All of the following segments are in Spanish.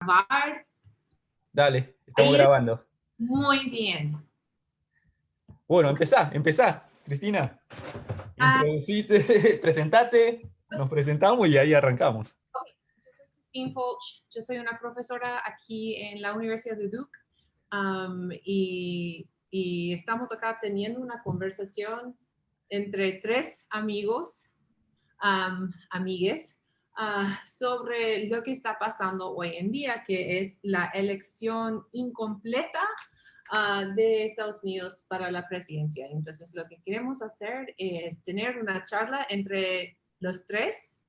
Grabar. Dale, estamos Ahí es grabando. muy bien. Bueno, empezá, Cristina. Ah, Introducite, presentate, nos presentamos y ahí arrancamos. Christine Fulch, yo soy una profesora aquí en la Universidad de Duke y estamos acá teniendo una conversación entre tres amigos, amigues, sobre lo que está pasando hoy en día, que es la elección incompleta de Estados Unidos para la presidencia. Entonces, lo que queremos hacer es tener una charla entre los tres,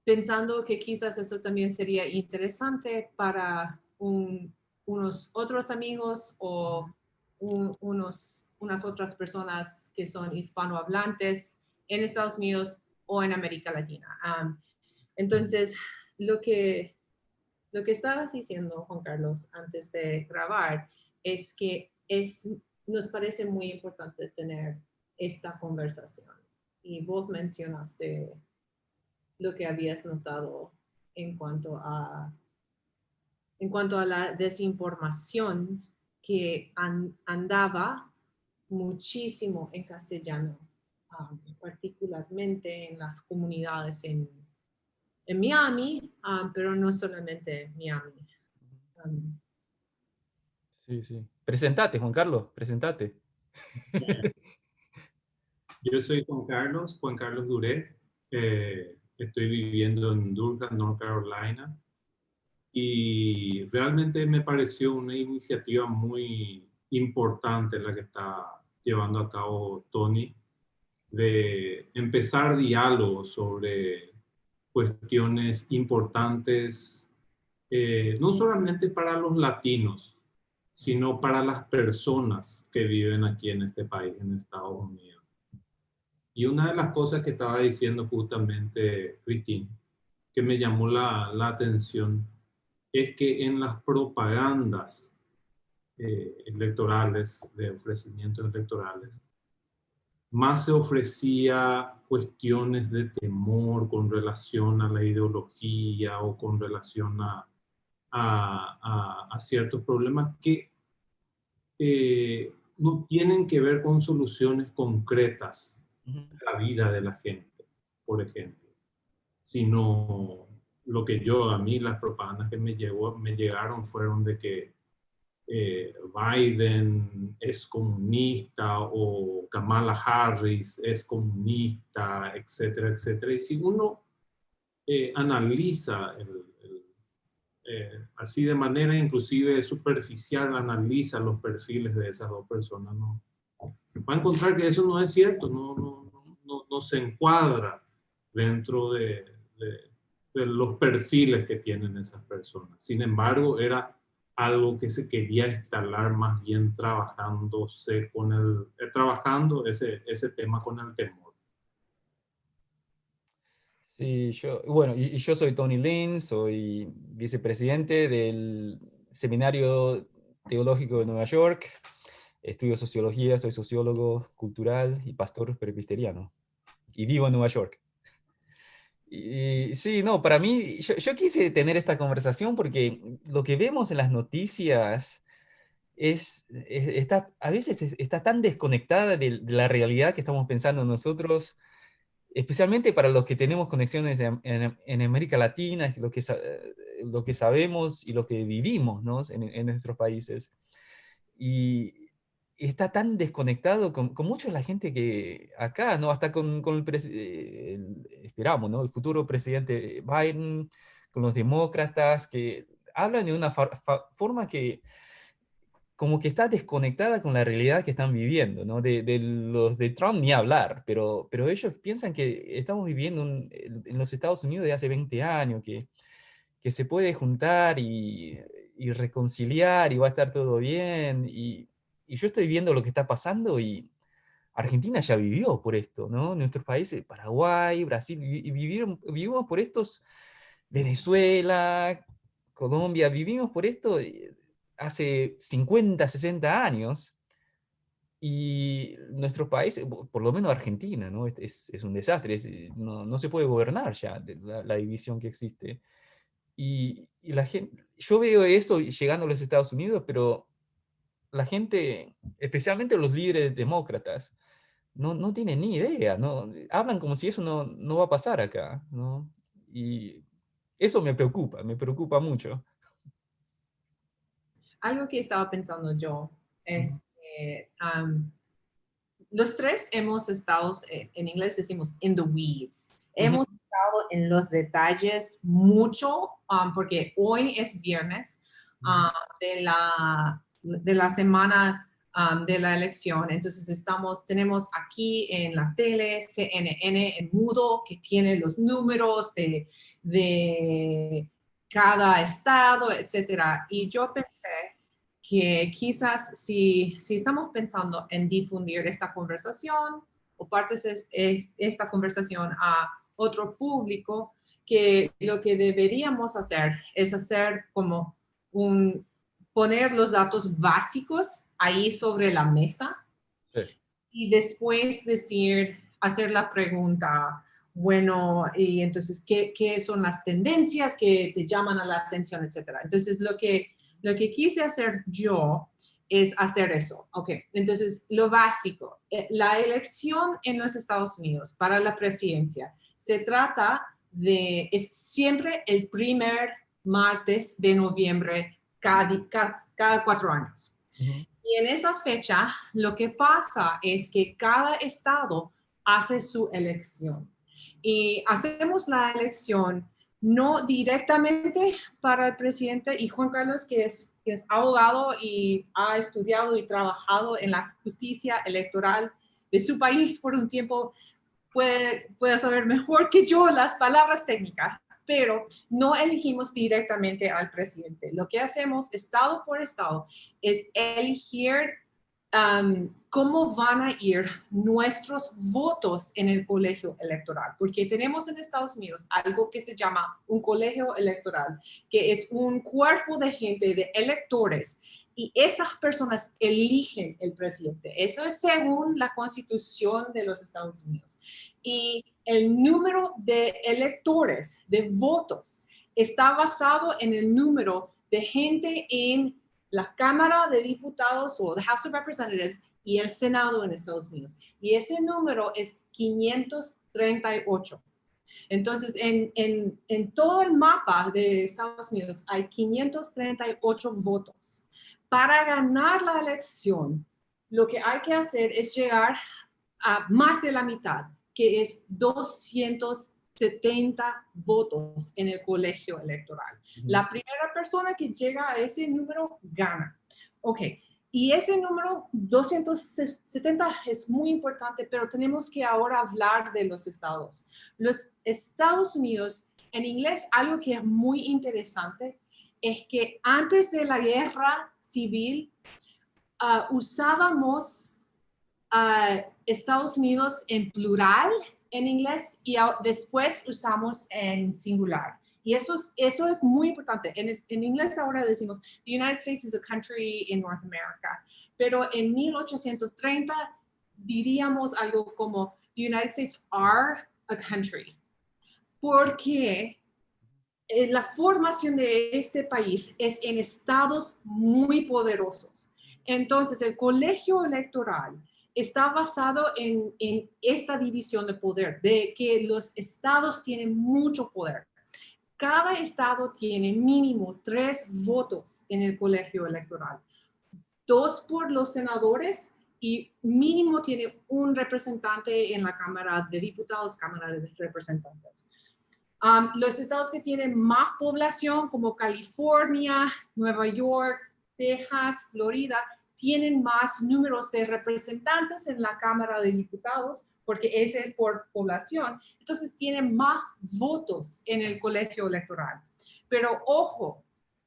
pensando que quizás eso también sería interesante para unos otros amigos o unas otras personas que son hispanohablantes en Estados Unidos o en América Latina. Entonces, lo que estabas diciendo, Juan Carlos, antes de grabar, es que nos parece muy importante tener esta conversación. Y vos mencionaste lo que habías notado en cuanto a, la desinformación que andaba muchísimo en castellano, particularmente en las comunidades en Miami, pero no solamente Miami. Um, Sí, sí. Presentate, Juan Carlos, presentate. Yo soy Juan Carlos Duré. Estoy viviendo en Durham, North Carolina, y realmente me pareció una iniciativa muy importante la que está llevando a cabo Tony, de empezar diálogos sobre cuestiones importantes, no solamente para los latinos, sino para las personas que viven aquí en este país, en Estados Unidos. Y una de las cosas que estaba diciendo justamente Cristín, que me llamó la atención, es que en las propagandas electorales, de ofrecimientos electorales, más se ofrecía cuestiones de temor con relación a la ideología o con relación a ciertos problemas que no tienen que ver con soluciones concretas de la vida de la gente, por ejemplo, sino lo que a mí las propagandas que me llegaron fueron de que Biden es comunista o Kamala Harris es comunista, etcétera, etcétera. Y si uno analiza así de manera inclusive superficial, analiza los perfiles de esas dos personas, ¿no? Va a encontrar que eso no es cierto, no se encuadra dentro de los perfiles que tienen esas personas. Sin embargo, era algo que se quería instalar más bien trabajando ese tema con el temor. Sí, bueno, y yo soy Tony Lin, soy vicepresidente del Seminario Teológico de Nueva York. Estudio sociología, soy sociólogo cultural y pastor presbiteriano. Y vivo en Nueva York. Y sí, no, para mí, yo quise tener esta conversación porque lo que vemos en las noticias a veces está tan desconectada de la realidad que estamos pensando nosotros, especialmente para los que tenemos conexiones en América Latina, lo que sabemos y lo que vivimos, ¿no? En nuestros países. Y está tan desconectado con mucha de la gente que acá, ¿no? Hasta con esperamos, ¿no? El futuro presidente Biden, con los demócratas, que hablan de una forma que como que está desconectada con la realidad que están viviendo, ¿no? De los de Trump ni hablar, pero ellos piensan que estamos viviendo en los Estados Unidos de hace 20 años, que se puede juntar y reconciliar y va a estar todo bien. Y yo estoy viendo lo que está pasando y Argentina ya vivió por esto, ¿no? Nuestros países, Paraguay, Brasil, vivimos por estos, Venezuela, Colombia, vivimos por esto hace 50, 60 años. Y nuestro país, por lo menos Argentina, ¿no? Es un desastre, no se puede gobernar ya la división que existe. y la gente, yo veo esto llegando a los Estados Unidos, pero la gente, especialmente los líderes demócratas, no tienen ni idea, ¿no? Hablan como si eso no va a pasar acá, ¿no? Y eso me preocupa mucho. Algo que estaba pensando yo Ujú, es que los tres hemos estado, en inglés decimos in the weeds, ujú, hemos estado en los detalles mucho, porque hoy es viernes ujú, de la semana de la elección, entonces tenemos aquí en la tele CNN en mudo que tiene los números de cada estado, etcétera, y yo pensé que quizás si estamos pensando en difundir esta conversación o partes de esta conversación a otro público, que lo que deberíamos hacer es hacer como poner los datos básicos ahí sobre la mesa sí, y después hacer la pregunta, bueno, y entonces, ¿qué son las tendencias que te llaman a la atención, etcétera? Entonces, lo que quise hacer yo es hacer eso. Ok, entonces, lo básico, la elección en los Estados Unidos para la presidencia es siempre el primer martes de noviembre cada 4 años. ujú, Y en esa fecha, lo que pasa es que cada estado hace su elección. Y hacemos la elección no directamente para el presidente y Juan Carlos, que es abogado y ha estudiado y trabajado en la justicia electoral de su país por un tiempo, puede saber mejor que yo las palabras técnicas, pero no elegimos directamente al presidente. Lo que hacemos estado por estado es elegir cómo van a ir nuestros votos en el colegio electoral, porque tenemos en Estados Unidos algo que se llama un colegio electoral, que es un cuerpo de gente, de electores, y esas personas eligen el presidente. Eso es según la Constitución de los Estados Unidos. Y el número de electores, de votos, está basado en el número de gente en la Cámara de Diputados o the House of Representatives y el Senado en Estados Unidos. Y ese número es 538. Entonces, en todo el mapa de Estados Unidos hay 538 votos. Para ganar la elección, lo que hay que hacer es llegar a más de la mitad, que es 270 votos en el colegio electoral. ujú. La primera persona que llega a ese número gana. Ok, y ese número 270 es muy importante, pero tenemos que ahora hablar de los estados. Los Estados Unidos, en inglés, algo que es muy interesante es que antes de la guerra civil usábamos Estados Unidos en plural en inglés y después usamos en singular. Y eso es muy importante. En inglés ahora decimos, the United States is a country in North America. Pero en 1830 diríamos algo como, the United States are a country. Porque la formación de este país es en estados muy poderosos. Entonces, el colegio electoral está basado en esta división de poder, de que los estados tienen mucho poder. Cada estado tiene mínimo 3 votos en el colegio electoral. 2 por los senadores y mínimo tiene un representante en la Cámara de Diputados, Cámara de Representantes. Los estados que tienen más población, como California, Nueva York, Texas, Florida, tienen más números de representantes en la Cámara de Diputados, porque ese es por población. Entonces, tienen más votos en el colegio electoral. Pero ojo,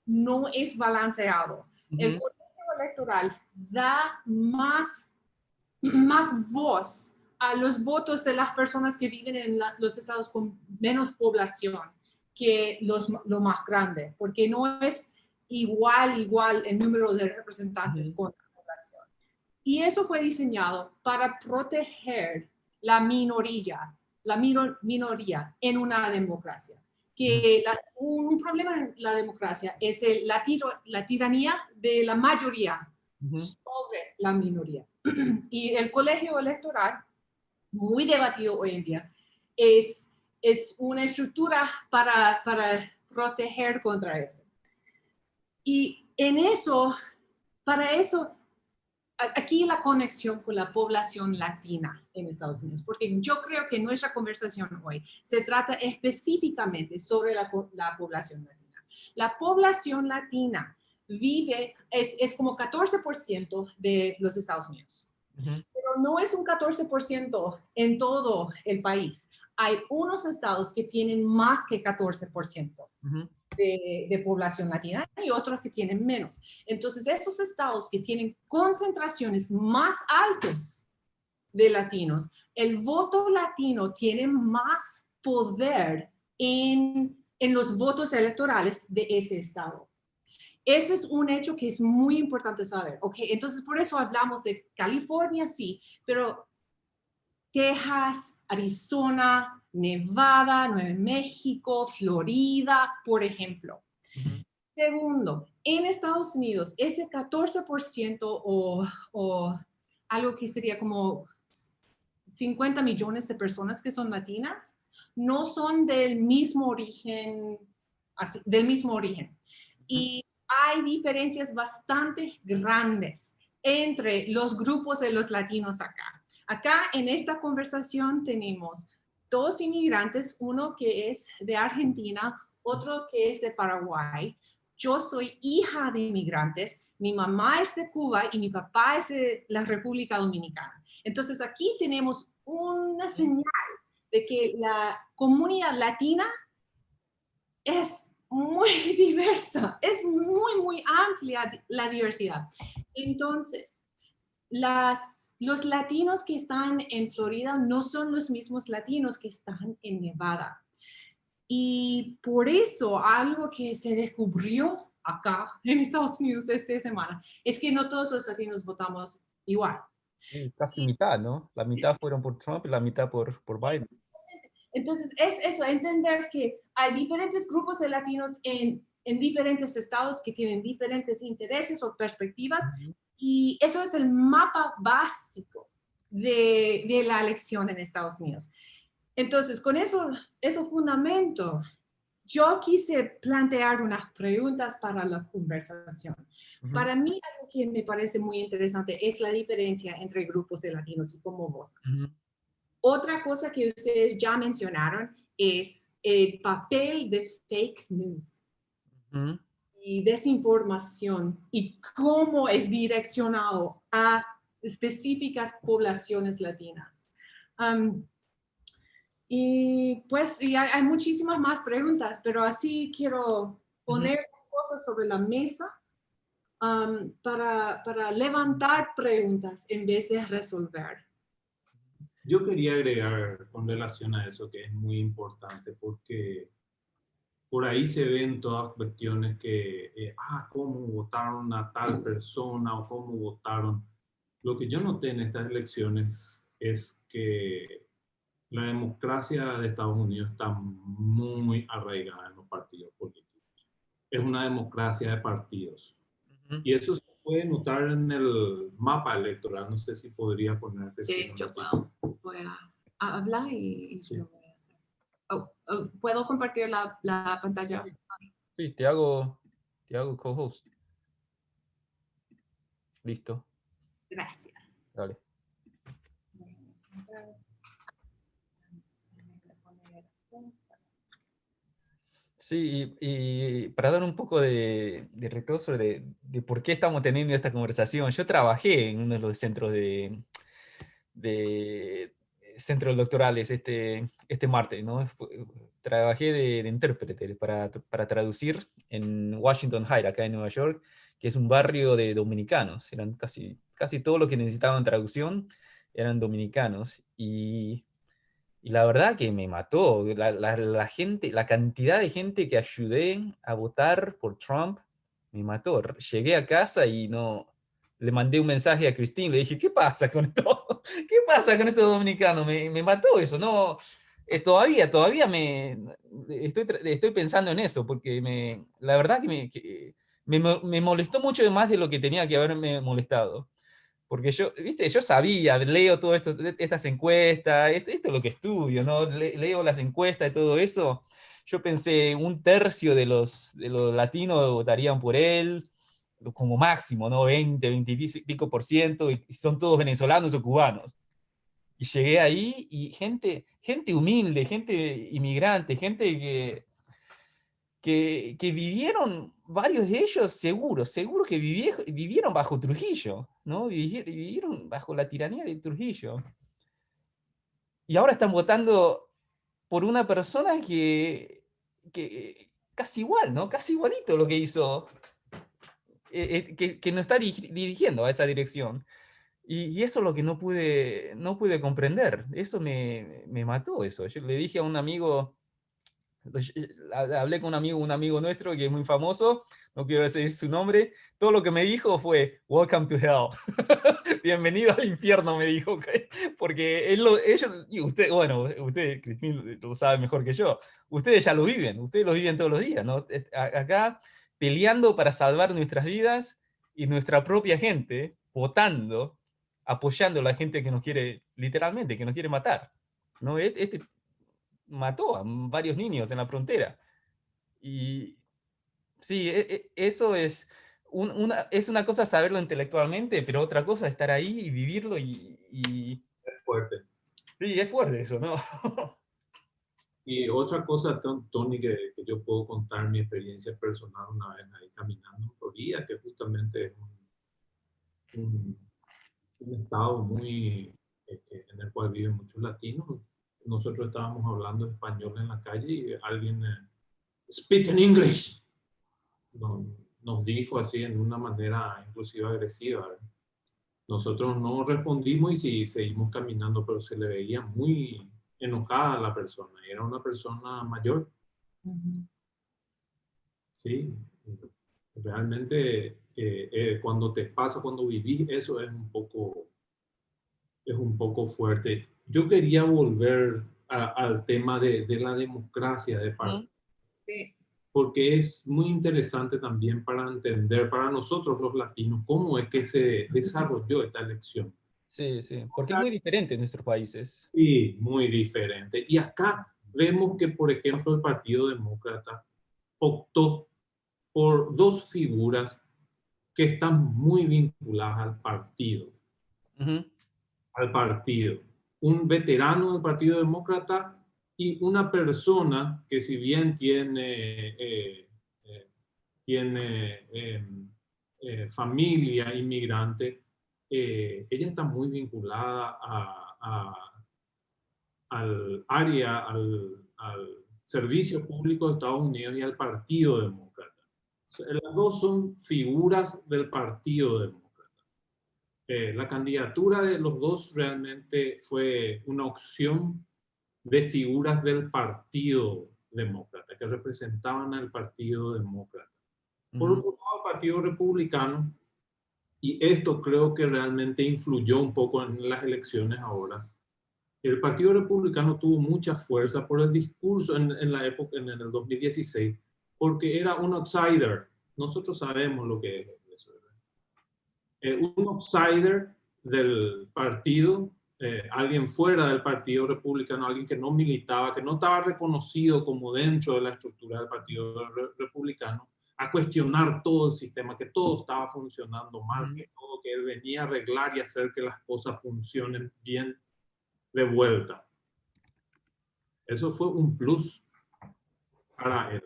no es balanceado. El Ujú. colegio electoral da más voz a los votos de las personas que viven en los estados con menos población que lo más grande, porque no es igual el número de representantes Ujú. con la población. Y eso fue diseñado para proteger la minoría en una democracia. que un problema en la democracia es la tiranía de la mayoría sobre la minoría. Y el colegio electoral, muy debatido hoy en día, es una estructura para proteger contra eso. Y para eso, aquí la conexión con la población latina en Estados Unidos, porque yo creo que nuestra conversación hoy se trata específicamente sobre la población latina. La población latina es como 14% de los Estados Unidos, pero no es un 14% en todo el país. Hay unos estados que tienen más que 14%. De población latina y otros que tienen menos. Entonces, esos estados que tienen concentraciones más altas de latinos, el voto latino tiene más poder en los votos electorales de ese estado. Ese es un hecho que es muy importante saber. Okay, entonces, por eso hablamos de California, sí, pero Texas, Arizona, Nevada, Nuevo México, Florida, por ejemplo. Segundo, en Estados Unidos, ese 14% o algo que sería como 50 millones de personas que son latinas, no son del mismo origen. Y hay diferencias bastante grandes entre los grupos de los latinos acá. Acá en esta conversación tenemos dos inmigrantes, uno que es de Argentina, otro que es de Paraguay. Yo soy hija de inmigrantes, mi mamá es de Cuba y mi papá es de la República Dominicana. Entonces aquí tenemos una señal de que la comunidad latina es muy diversa, es muy, muy amplia la diversidad. Entonces, los latinos que están en Florida no son los mismos latinos que están en Nevada. Y por eso algo que se descubrió acá en Estados Unidos esta semana es que no todos los latinos votamos igual. Casi mitad, ¿no? La mitad fueron por Trump y la mitad por Biden. Entonces, es eso, entender que hay diferentes grupos de latinos en diferentes estados que tienen diferentes intereses o perspectivas, y eso es el mapa básico de la elección en Estados Unidos. Entonces, con eso fundamento, yo quise plantear unas preguntas para la conversación. Para mí, algo que me parece muy interesante es la diferencia entre grupos de latinos y cómo votan. Otra cosa que ustedes ya mencionaron es el papel de fake news y desinformación y cómo es direccionado a específicas poblaciones latinas. Y pues hay muchísimas más preguntas, pero así quiero poner cosas sobre la mesa para levantar preguntas en vez de resolver. Yo quería agregar con relación a eso que es muy importante porque por ahí se ven todas cuestiones que, cómo votaron a tal persona o cómo votaron. Lo que yo noté en estas elecciones es que la democracia de Estados Unidos está muy arraigada en los partidos políticos. Es una democracia de partidos. Y eso se puede notar en el mapa electoral. No sé si podría ponerte. Sí, yo voy a hablar y sí. Lo voy a hacer. ¿Puedo compartir la pantalla? Sí, te hago co-host. Listo. Gracias. Dale. Sí, y para dar un poco de retroso de por qué estamos teniendo esta conversación, yo trabajé en uno de los centros centros doctorales este martes, ¿no? Trabajé de intérprete para traducir en Washington Heights, acá en Nueva York, que es un barrio de dominicanos. Eran casi todos los que necesitaban traducción eran dominicanos. Y la verdad que me mató. La gente, la cantidad de gente que ayudé a votar por Trump, me mató. Llegué a casa y le mandé un mensaje a Christine, le dije, ¿qué pasa con esto? ¿Qué pasa con estos dominicanos? Me mató eso, ¿no? todavía estoy pensando en eso, porque la verdad que me molestó mucho más de lo que tenía que haberme molestado. Porque viste, yo sabía, leo todas estas encuestas, esto es lo que estudio, ¿no? Leo las encuestas y todo eso. Yo pensé, un tercio de los latinos votarían por él, como máximo, ¿no? 20 y pico por ciento, y son todos venezolanos o cubanos. Y llegué ahí y gente humilde, gente inmigrante, gente que vivieron, varios de ellos seguro que vivieron bajo Trujillo, ¿no? Vivieron bajo la tiranía de Trujillo. Y ahora están votando por una persona que casi igual, ¿no? Casi igualito lo que hizo, que nos está dirigiendo a esa dirección. Y eso es lo que no pude comprender. Eso me mató eso. Yo le dije a un amigo, hablé con un amigo nuestro que es muy famoso, no quiero decir su nombre, todo lo que me dijo fue, welcome to hell. Bienvenido al infierno, me dijo, porque ellos, y usted, bueno, usted, Cristín, lo sabe mejor que yo, ustedes ya lo viven, ustedes lo viven todos los días, ¿no? Acá peleando para salvar nuestras vidas y nuestra propia gente, votando, apoyando a la gente que nos quiere, literalmente, que nos quiere matar, ¿no? Este mató a varios niños en la frontera. Y sí, eso es una cosa saberlo intelectualmente, pero otra cosa estar ahí y vivirlo Es fuerte. sí, es fuerte eso, ¿no? Y otra cosa, Tony, que yo puedo contar mi experiencia personal una vez ahí caminando en Florida, que justamente es un, un estado muy, en el cual viven muchos latinos. Nosotros estábamos hablando español en la calle y alguien, speak in English, nos, nos dijo así en una manera inclusive agresiva, ¿verdad? Nosotros no respondimos y sí, seguimos caminando, pero se le veía muy enojada a la persona. Era una persona mayor. Sí, realmente cuando te pasa, cuando vivís eso es un poco fuerte. Yo quería volver al tema de la democracia de parte, Sí. porque es muy interesante también para entender para nosotros los latinos cómo es que se desarrolló esta elección. Sí, sí, porque es muy diferente en nuestros países. Sí, muy diferente. Y acá vemos que, por ejemplo, el Partido Demócrata optó por dos figuras que están muy vinculadas Ujú. al partido. Un veterano del Partido Demócrata y una persona que si bien tiene familia inmigrante, ella está muy vinculada al área, al servicio público de Estados Unidos y al Partido Demócrata. Las dos son figuras del Partido Demócrata. La candidatura de los dos realmente fue una opción de figuras del Partido Demócrata, que representaban al Partido Demócrata. Por otro lado, el Partido Republicano, y esto creo que realmente influyó un poco en las elecciones ahora, el Partido Republicano tuvo mucha fuerza por el discurso en la época, en el 2016, porque era un outsider. Nosotros sabemos lo que es eso. Un outsider del partido, alguien fuera del Partido Republicano, alguien que no militaba, que no estaba reconocido como dentro de la estructura del Partido Republicano, a cuestionar todo el sistema, que todo estaba funcionando mal, que todo, que él venía a arreglar y hacer que las cosas funcionen bien de vuelta. Eso fue un plus para él.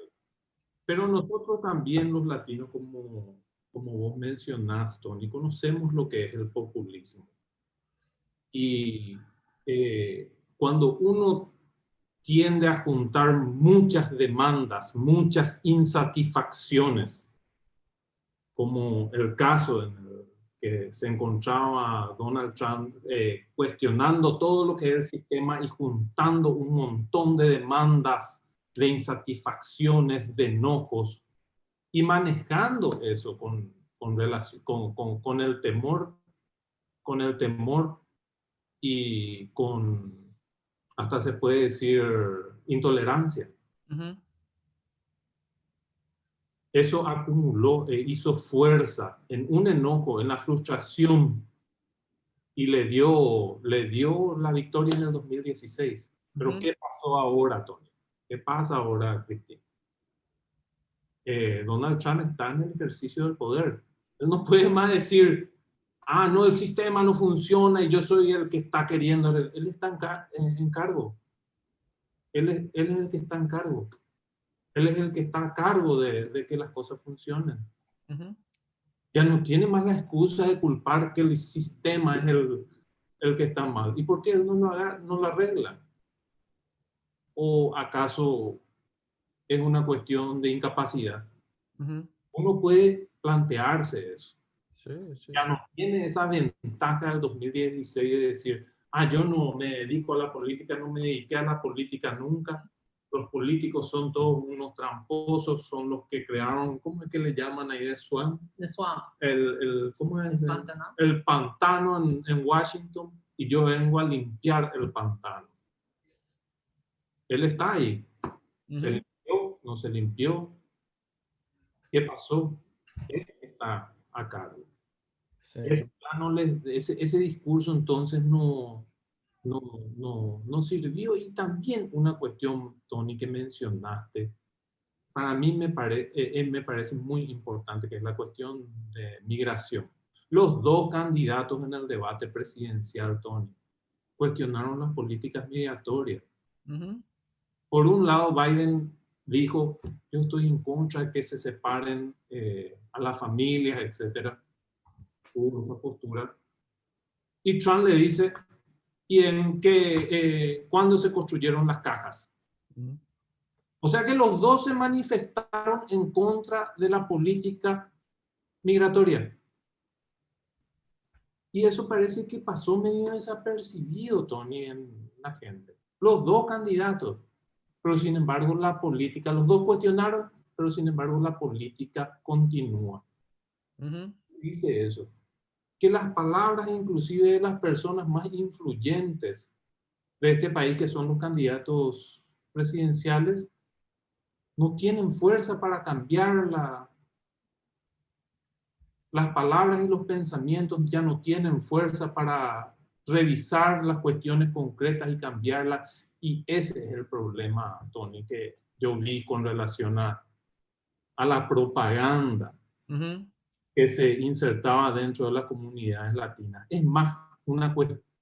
Pero nosotros también los latinos, como vos mencionás, Tony, conocemos lo que es el populismo. Y cuando uno tiende a juntar muchas demandas, muchas insatisfacciones, como el caso en el que se encontraba Donald Trump cuestionando todo lo que es el sistema y juntando un montón de demandas, de insatisfacciones, de enojos, y manejando eso con el temor y hasta se puede decir intolerancia. Ujú. Eso acumuló e hizo fuerza en un enojo, en la frustración, y le dio la victoria en el 2016. Pero Ujú. ¿qué pasó ahora, Tony? ¿Qué pasa ahora, Cristina? Donald Trump está en el ejercicio del poder. Él no puede más decir, ah, no, el sistema no funciona y yo soy el que está queriendo. Él está en cargo. Él es el que está en cargo. Él es el que está a cargo de que las cosas funcionen. Ujú. Ya no tiene más la excusa de culpar que el sistema es el que está mal. ¿Y por qué él no lo arregla? ¿O acaso es una cuestión de incapacidad? Ujú. Uno puede plantearse eso. Sí, sí, Ya sí. no tiene esa ventaja del 2016 de decir, ah, yo no me dedico a la política, no me dediqué a la política nunca. Los políticos son todos unos tramposos, son los que crearon, ¿cómo es que le llaman ahí de Swan? The Swamp, ¿Cómo es? el pantano. El pantano en Washington, y yo vengo a limpiar el pantano. Él está ahí. ¿Se Ujú. limpió? ¿No se limpió? ¿Qué pasó? Él está a cargo. Sí. Ese discurso entonces no sirvió. Y también una cuestión, Tony, que mencionaste, para mí me parece muy importante, que es la cuestión de migración. Los dos candidatos en el debate presidencial, Tony, cuestionaron las políticas migratorias. Ujú. Por un lado, Biden dijo, yo estoy en contra de que se separen a las familias, etcétera. Hubo esa postura. Y Trump le dice, ¿cuándo se construyeron las cajas? Ujú. O sea que los dos se manifestaron en contra de la política migratoria. Y eso parece que pasó medio desapercibido, Tony, en la gente. Los dos candidatos, pero sin embargo la política, los dos cuestionaron, pero sin embargo la política continúa. Ujú. Dice eso, que las palabras inclusive de las personas más influyentes de este país, que son los candidatos presidenciales, no tienen fuerza para cambiar las palabras y los pensamientos, ya no tienen fuerza para revisar las cuestiones concretas y cambiarlas. Y ese es el problema, Tony, que yo vi con relación a la propaganda Ujú. que se insertaba dentro de las comunidades latinas. Es más,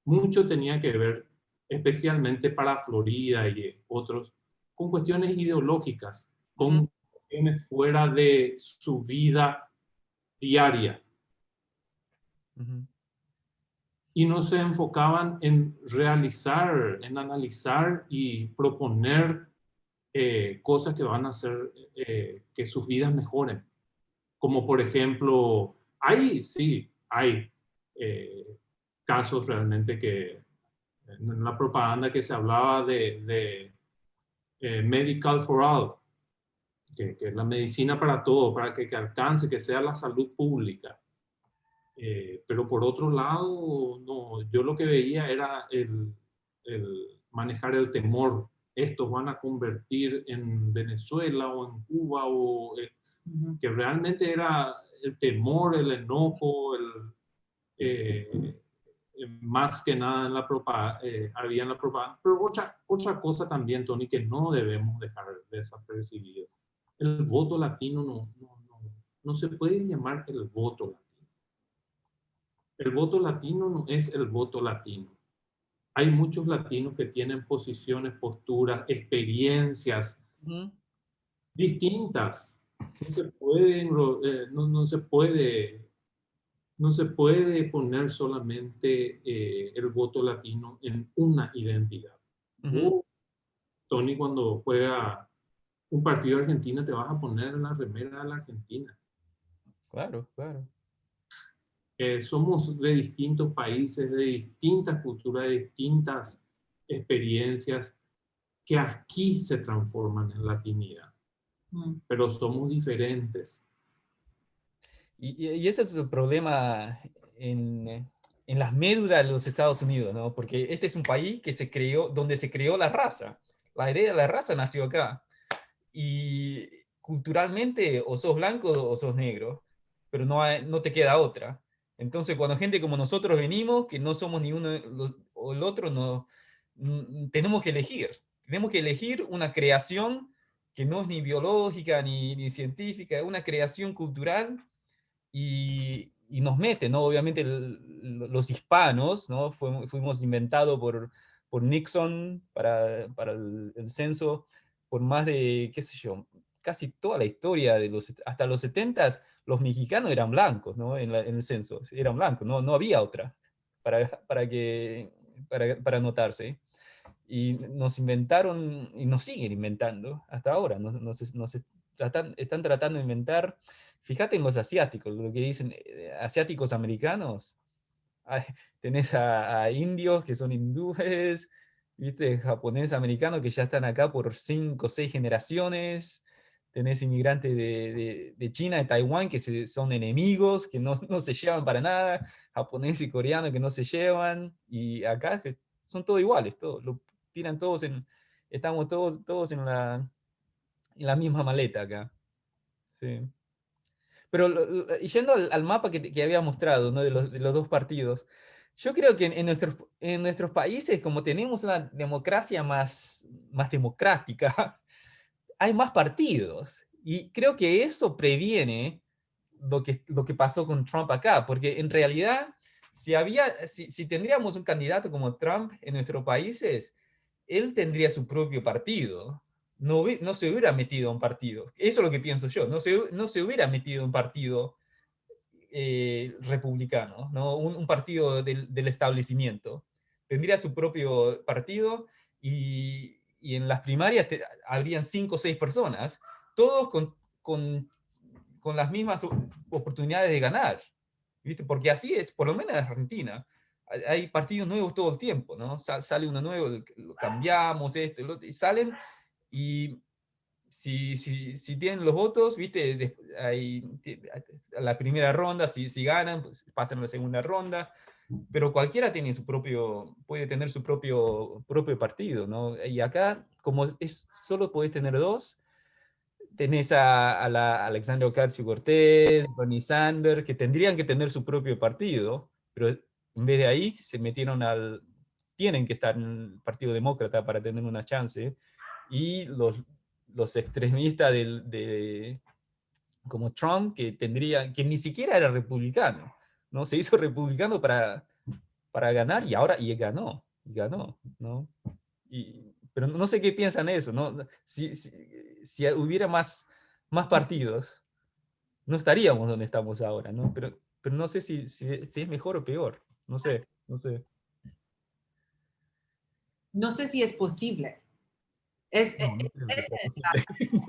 mucho tenía que ver, especialmente para Florida y otros, con cuestiones ideológicas, Ujú. con cuestiones fuera de su vida diaria. Ujú. Y no se enfocaban en realizar, en analizar y proponer cosas que van a hacer que sus vidas mejoren. Como por ejemplo, hay eh, casos realmente que en la propaganda que se hablaba de medical for all, que es la medicina para todo, para que alcance, que sea la salud pública. Pero por otro lado, no, yo lo que veía era el manejar el temor. Estos van a convertir en Venezuela o en Cuba, que realmente era el temor, el enojo, eh, más que nada en la propaganda, había en la propaganda. Pero otra cosa también, Tony, que no debemos dejar desapercibido. El voto latino no se puede llamar el voto latino. El voto latino no es el voto latino. Hay muchos latinos que tienen posiciones, posturas, experiencias Ujú. distintas. No se puede poner solamente el voto latino en una identidad. Ujú. Vos, Tony, cuando juega un partido de Argentina, te vas a poner en la remera de la Argentina. Claro, claro. Somos de distintos países, de distintas culturas, de distintas experiencias que aquí se transforman en latinidad, pero somos diferentes. Y ese es el problema en, en las médulas de los Estados Unidos, ¿no? Porque este es un país que se creó, donde se creó la raza. La idea de la raza nació acá. Y culturalmente o sos blanco o sos negro, pero no te queda otra. Entonces, cuando gente como nosotros venimos, que no somos ni uno o el otro, no, tenemos que elegir. Tenemos que elegir una creación que no es ni biológica ni científica, es una creación cultural y nos mete, ¿no? Obviamente los hispanos, ¿no? Fuimos inventados por Nixon para el censo por más de, qué sé yo, casi toda la historia, hasta los 70 los mexicanos eran blancos, ¿no? En el censo, eran blancos, no había otra para anotarse. Y nos inventaron y nos siguen inventando hasta ahora. Están tratando de inventar. Fíjate en los asiáticos, lo que dicen asiáticos americanos. Ay, tenés a indios que son hindúes, ¿viste? Japoneses americanos que ya están acá por 5 o 6 generaciones. Tenés inmigrantes de China, de Taiwán, que son enemigos, que no se llevan para nada. Japoneses y coreanos que no se llevan. Y acá son todos iguales, lo tiran todos estamos todos en la misma maleta acá. Sí. Pero y yendo al mapa que había mostrado, ¿no? de los dos partidos, yo creo que en nuestros países, como tenemos una democracia más democrática, hay más partidos. Y creo que eso previene lo que pasó con Trump acá, porque en realidad, si tendríamos un candidato como Trump en nuestros países, él tendría su propio partido. No se hubiera metido a un partido. Eso es lo que pienso yo. No se hubiera metido a un partido republicano, ¿no? Un partido del establecimiento. Tendría su propio partido y en las primarias habrían 5 o 6 personas, todos con las mismas oportunidades de ganar, ¿viste? Porque así es, por lo menos en Argentina. Hay partidos nuevos todo el tiempo, ¿no? Sale uno nuevo, lo cambiamos, y salen y si tienen los votos, ¿viste? A la primera ronda, si ganan, pues pasan a la segunda ronda, pero cualquiera puede tener su propio partido, ¿no? Y acá, como solo podés tener dos, tenés a la Alexandria Ocasio-Cortez, Bernie Sanders, que tendrían que tener su propio partido, pero en vez de ahí tienen que estar en el Partido Demócrata para tener una chance, y los extremistas como Trump, que ni siquiera era republicano, ¿no? Se hizo republicano para ganar y ganó, ¿no? Pero no sé qué piensan eso, ¿no? Si hubiera más partidos, no estaríamos donde estamos ahora, ¿no? Pero no sé si es mejor o peor, no sé. No sé si es posible. Es, No creo que sea posible.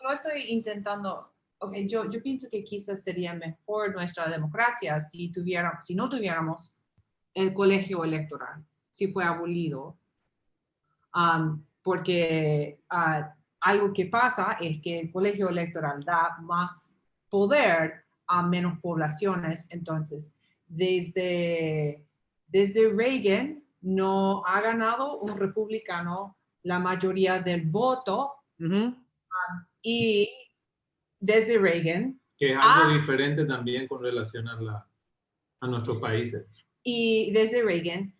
yo estoy intentando, yo pienso que quizás sería mejor nuestra democracia si no tuviéramos el colegio electoral, si fue abolido. Porque algo que pasa es que el colegio electoral da más poder a menos poblaciones. Entonces, desde Reagan no ha ganado un republicano la mayoría del voto. Y desde Reagan. Que es algo diferente también con relación a nuestros países. Y desde Reagan,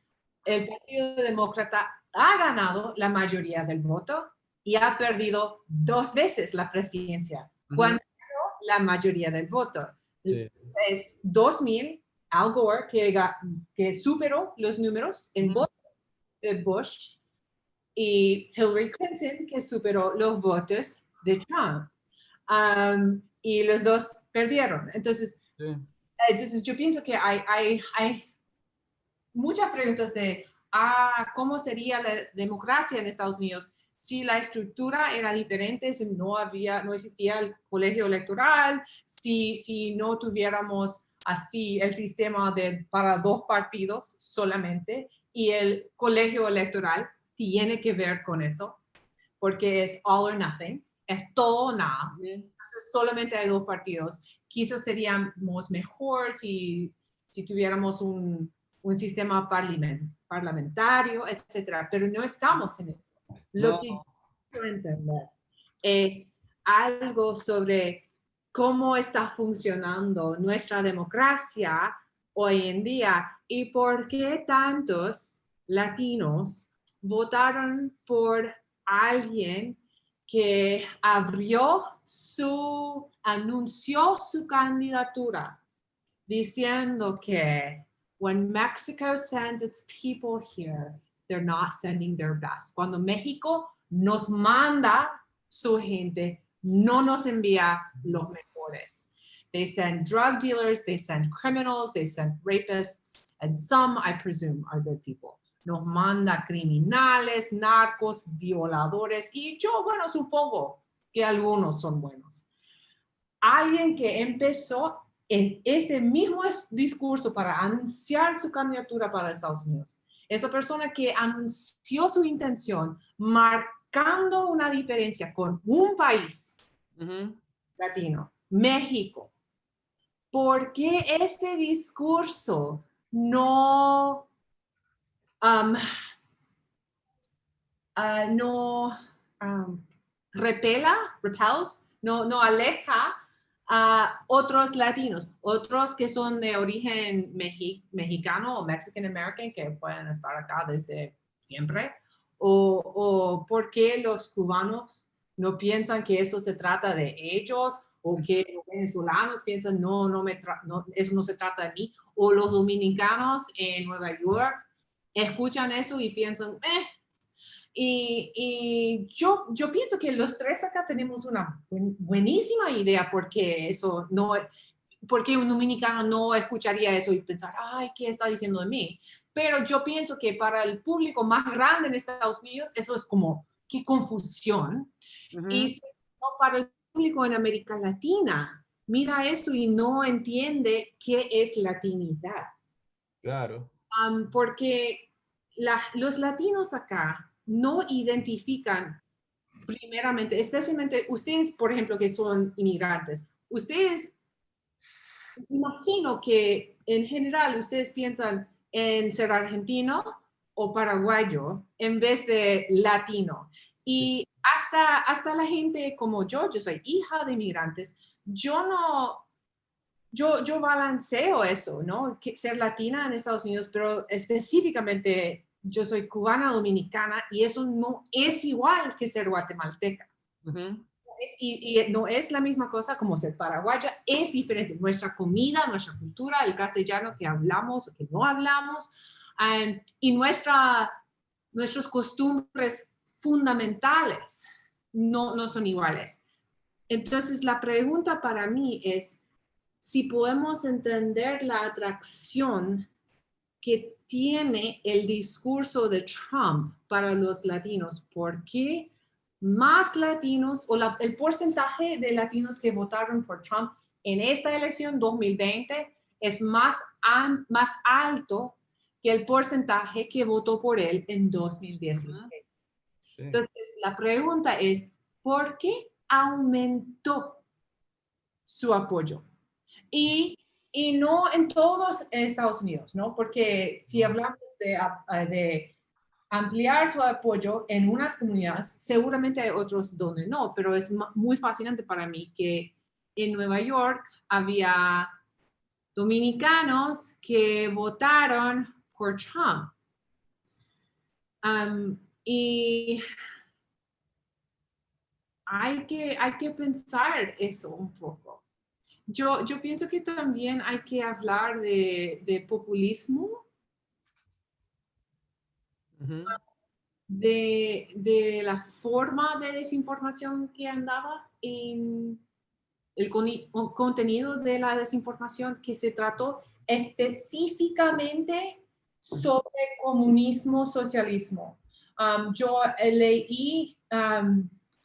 el Partido Demócrata ha ganado la mayoría del voto y ha perdido 2 veces la presidencia. Cuando ganó la mayoría del voto. Sí. Es 2000, Al Gore, que superó los números en votos de Bush, y Hillary Clinton, que superó los votos de Trump. Y los dos perdieron. Entonces yo pienso que hay muchas preguntas de cómo sería la democracia en Estados Unidos si la estructura era diferente, si no existía el colegio electoral, si no tuviéramos así el sistema para 2 partidos solamente, y el colegio electoral tiene que ver con eso, porque es all or nothing, es todo o nada. Entonces solamente hay 2 partidos. Quizás seríamos mejor si si tuviéramos un sistema parlamentario, etcétera, pero no estamos en eso. Lo que quiero entender es algo sobre cómo está funcionando nuestra democracia hoy en día y por qué tantos latinos votaron por alguien que anunció su candidatura diciendo que when Mexico sends its people here, they're not sending their best. Cuando México nos manda su gente, no nos envía los mejores. They send drug dealers, they send criminals, they send rapists, and some, I presume, are good people. Nos manda criminales, narcos, violadores, y yo, bueno, supongo que algunos son buenos. Alguien que empezó en ese mismo discurso para anunciar su candidatura para Estados Unidos. Esa persona que anunció su intención, marcando una diferencia con un país latino, México. ¿Por qué ese discurso no no aleja a otros latinos, otros que son de origen mexicano o Mexican American que pueden estar acá desde siempre? ¿O por qué los cubanos no piensan que eso se trata de ellos? ¿O que los venezolanos piensan, eso no se trata de mí? ¿O los dominicanos en Nueva York escuchan eso y piensan, Y yo pienso que los tres acá tenemos una buenísima idea porque un dominicano no escucharía eso y pensar, ay, ¿qué está diciendo de mí? Pero yo pienso que para el público más grande en Estados Unidos, eso es como, qué confusión. Y para el público en América Latina, mira eso y no entiende qué es latinidad. Claro. Porque los latinos acá no identifican primeramente, especialmente ustedes, por ejemplo, que son inmigrantes, ustedes, imagino que en general ustedes piensan en ser argentino o paraguayo en vez de latino. Y hasta la gente como yo soy hija de inmigrantes, yo balanceo eso, ¿no? Ser latina en Estados Unidos, pero específicamente yo soy cubana dominicana y eso no es igual que ser guatemalteca. Y no es la misma cosa como ser paraguaya, es diferente. Nuestra comida, nuestra cultura, el castellano que hablamos o que no hablamos, y nuestras costumbres fundamentales no son iguales. Entonces, la pregunta para mí es, si podemos entender la atracción que tiene el discurso de Trump para los latinos, ¿por qué más latinos o el porcentaje de latinos que votaron por Trump en esta elección 2020 es más alto que el porcentaje que votó por él en 2016? Sí. Entonces, la pregunta es, ¿por qué aumentó su apoyo? Y no en todos Estados Unidos, ¿no? Porque si hablamos de ampliar su apoyo en unas comunidades, seguramente hay otros donde no, pero es muy fascinante para mí que en Nueva York había dominicanos que votaron por Trump. Y hay que pensar eso un poco. Yo pienso que también hay que hablar de populismo, de la forma de desinformación que andaba en el contenido de la desinformación que se trató específicamente sobre comunismo, socialismo. Yo leí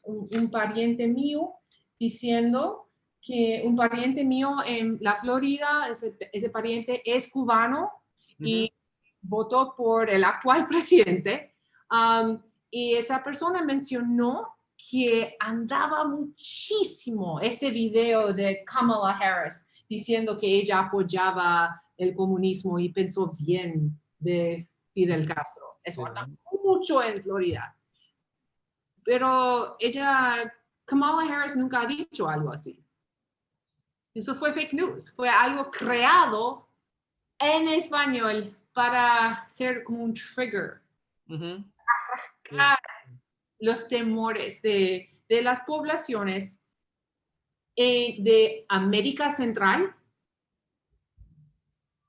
un pariente mío diciendo que un pariente mío en la Florida, ese pariente es cubano y votó por el actual presidente. Y esa persona mencionó que andaba muchísimo ese video de Kamala Harris diciendo que ella apoyaba el comunismo y pensó bien de Fidel Castro. Eso anda mucho en Florida. Pero Kamala Harris nunca ha dicho algo así. Eso fue fake news, fue algo creado en español para ser como un trigger. Arrancar los temores de las poblaciones de América Central,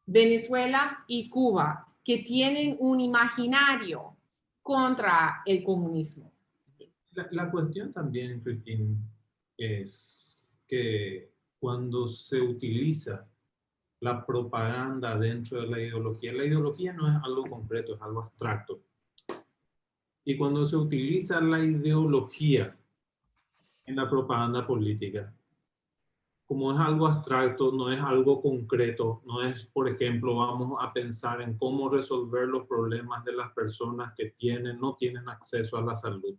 Venezuela y Cuba, que tienen un imaginario contra el comunismo. La cuestión también, Cristina, es que cuando se utiliza la propaganda dentro de la ideología no es algo concreto, es algo abstracto. Y cuando se utiliza la ideología en la propaganda política, como es algo abstracto, no es algo concreto, no es, por ejemplo, vamos a pensar en cómo resolver los problemas de las personas que no tienen acceso a la salud.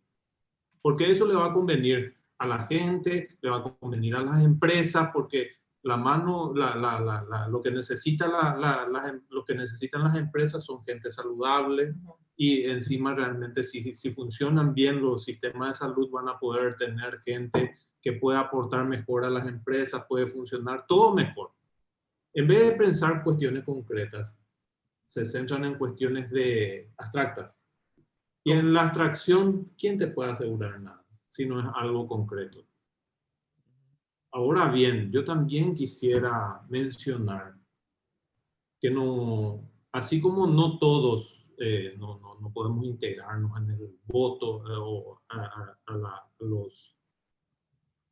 Porque eso le va a convenir a la gente, le va a convenir a las empresas, porque lo que necesitan las empresas son gente saludable y encima realmente si funcionan bien los sistemas de salud van a poder tener gente que pueda aportar mejor a las empresas, puede funcionar todo mejor. En vez de pensar cuestiones concretas, se centran en cuestiones abstractas. Y en la abstracción, ¿quién te puede asegurar nada si no es algo concreto? Ahora bien, yo también quisiera mencionar que así como no todos no podemos integrarnos en el voto o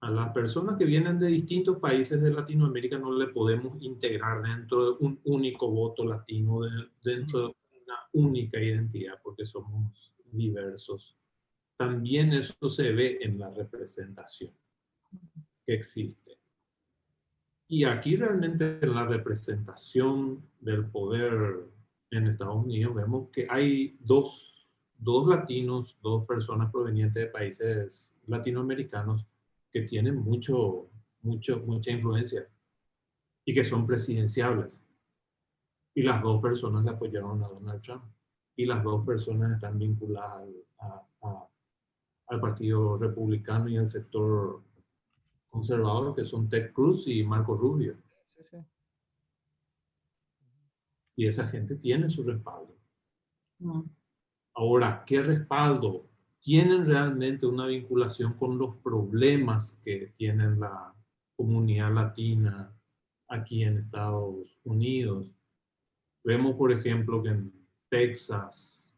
a las personas que vienen de distintos países de Latinoamérica no le podemos integrar dentro de un único voto latino, dentro de una única identidad, porque somos diversos. También eso se ve en la representación que existe. Y aquí realmente en la representación del poder en Estados Unidos vemos que hay dos latinos, dos personas provenientes de países latinoamericanos que tienen mucha influencia y que son presidenciables. Y las dos personas le apoyaron a Donald Trump. Y las dos personas están vinculadas al Partido Republicano y al sector conservador, que son Ted Cruz y Marco Rubio. Y esa gente tiene su respaldo. Ahora, ¿qué respaldo? ¿Tienen realmente una vinculación con los problemas que tiene la comunidad latina aquí en Estados Unidos? Vemos, por ejemplo, que en Texas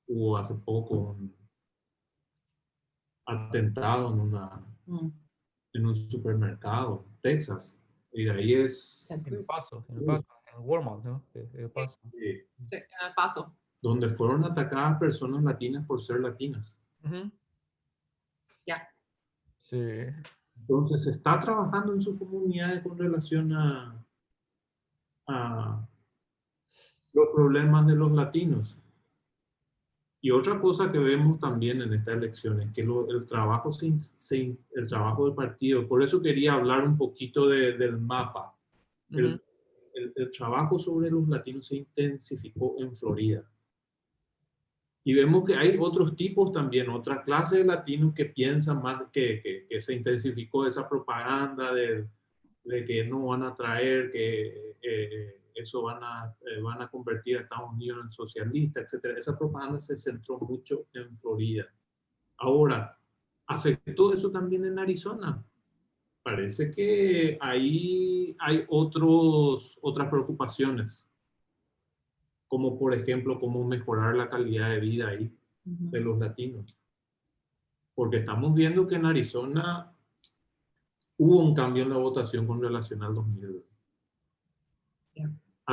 hubo hace poco un atentado en un supermercado, Texas. Y de ahí es... En El Paso, en Walmart, ¿no? El Paso. Sí, en El Paso. Donde fueron atacadas personas latinas por ser latinas. Ya. Sí. Entonces, se está trabajando en sus comunidades con relación a los problemas de los latinos. Y otra cosa que vemos también en esta elección es que el trabajo del partido, por eso quería hablar un poquito del mapa. El trabajo sobre los latinos se intensificó en Florida. Y vemos que hay otros tipos también, otra clase de latinos que piensan más que se intensificó esa propaganda de que no van a traer, que eso van a convertir a Estados Unidos en socialista, etc. Esa propaganda se centró mucho en Florida. Ahora, ¿afectó eso también en Arizona? Parece que ahí hay otras preocupaciones, como por ejemplo, cómo mejorar la calidad de vida ahí de los latinos. Porque estamos viendo que en Arizona hubo un cambio en la votación con relación al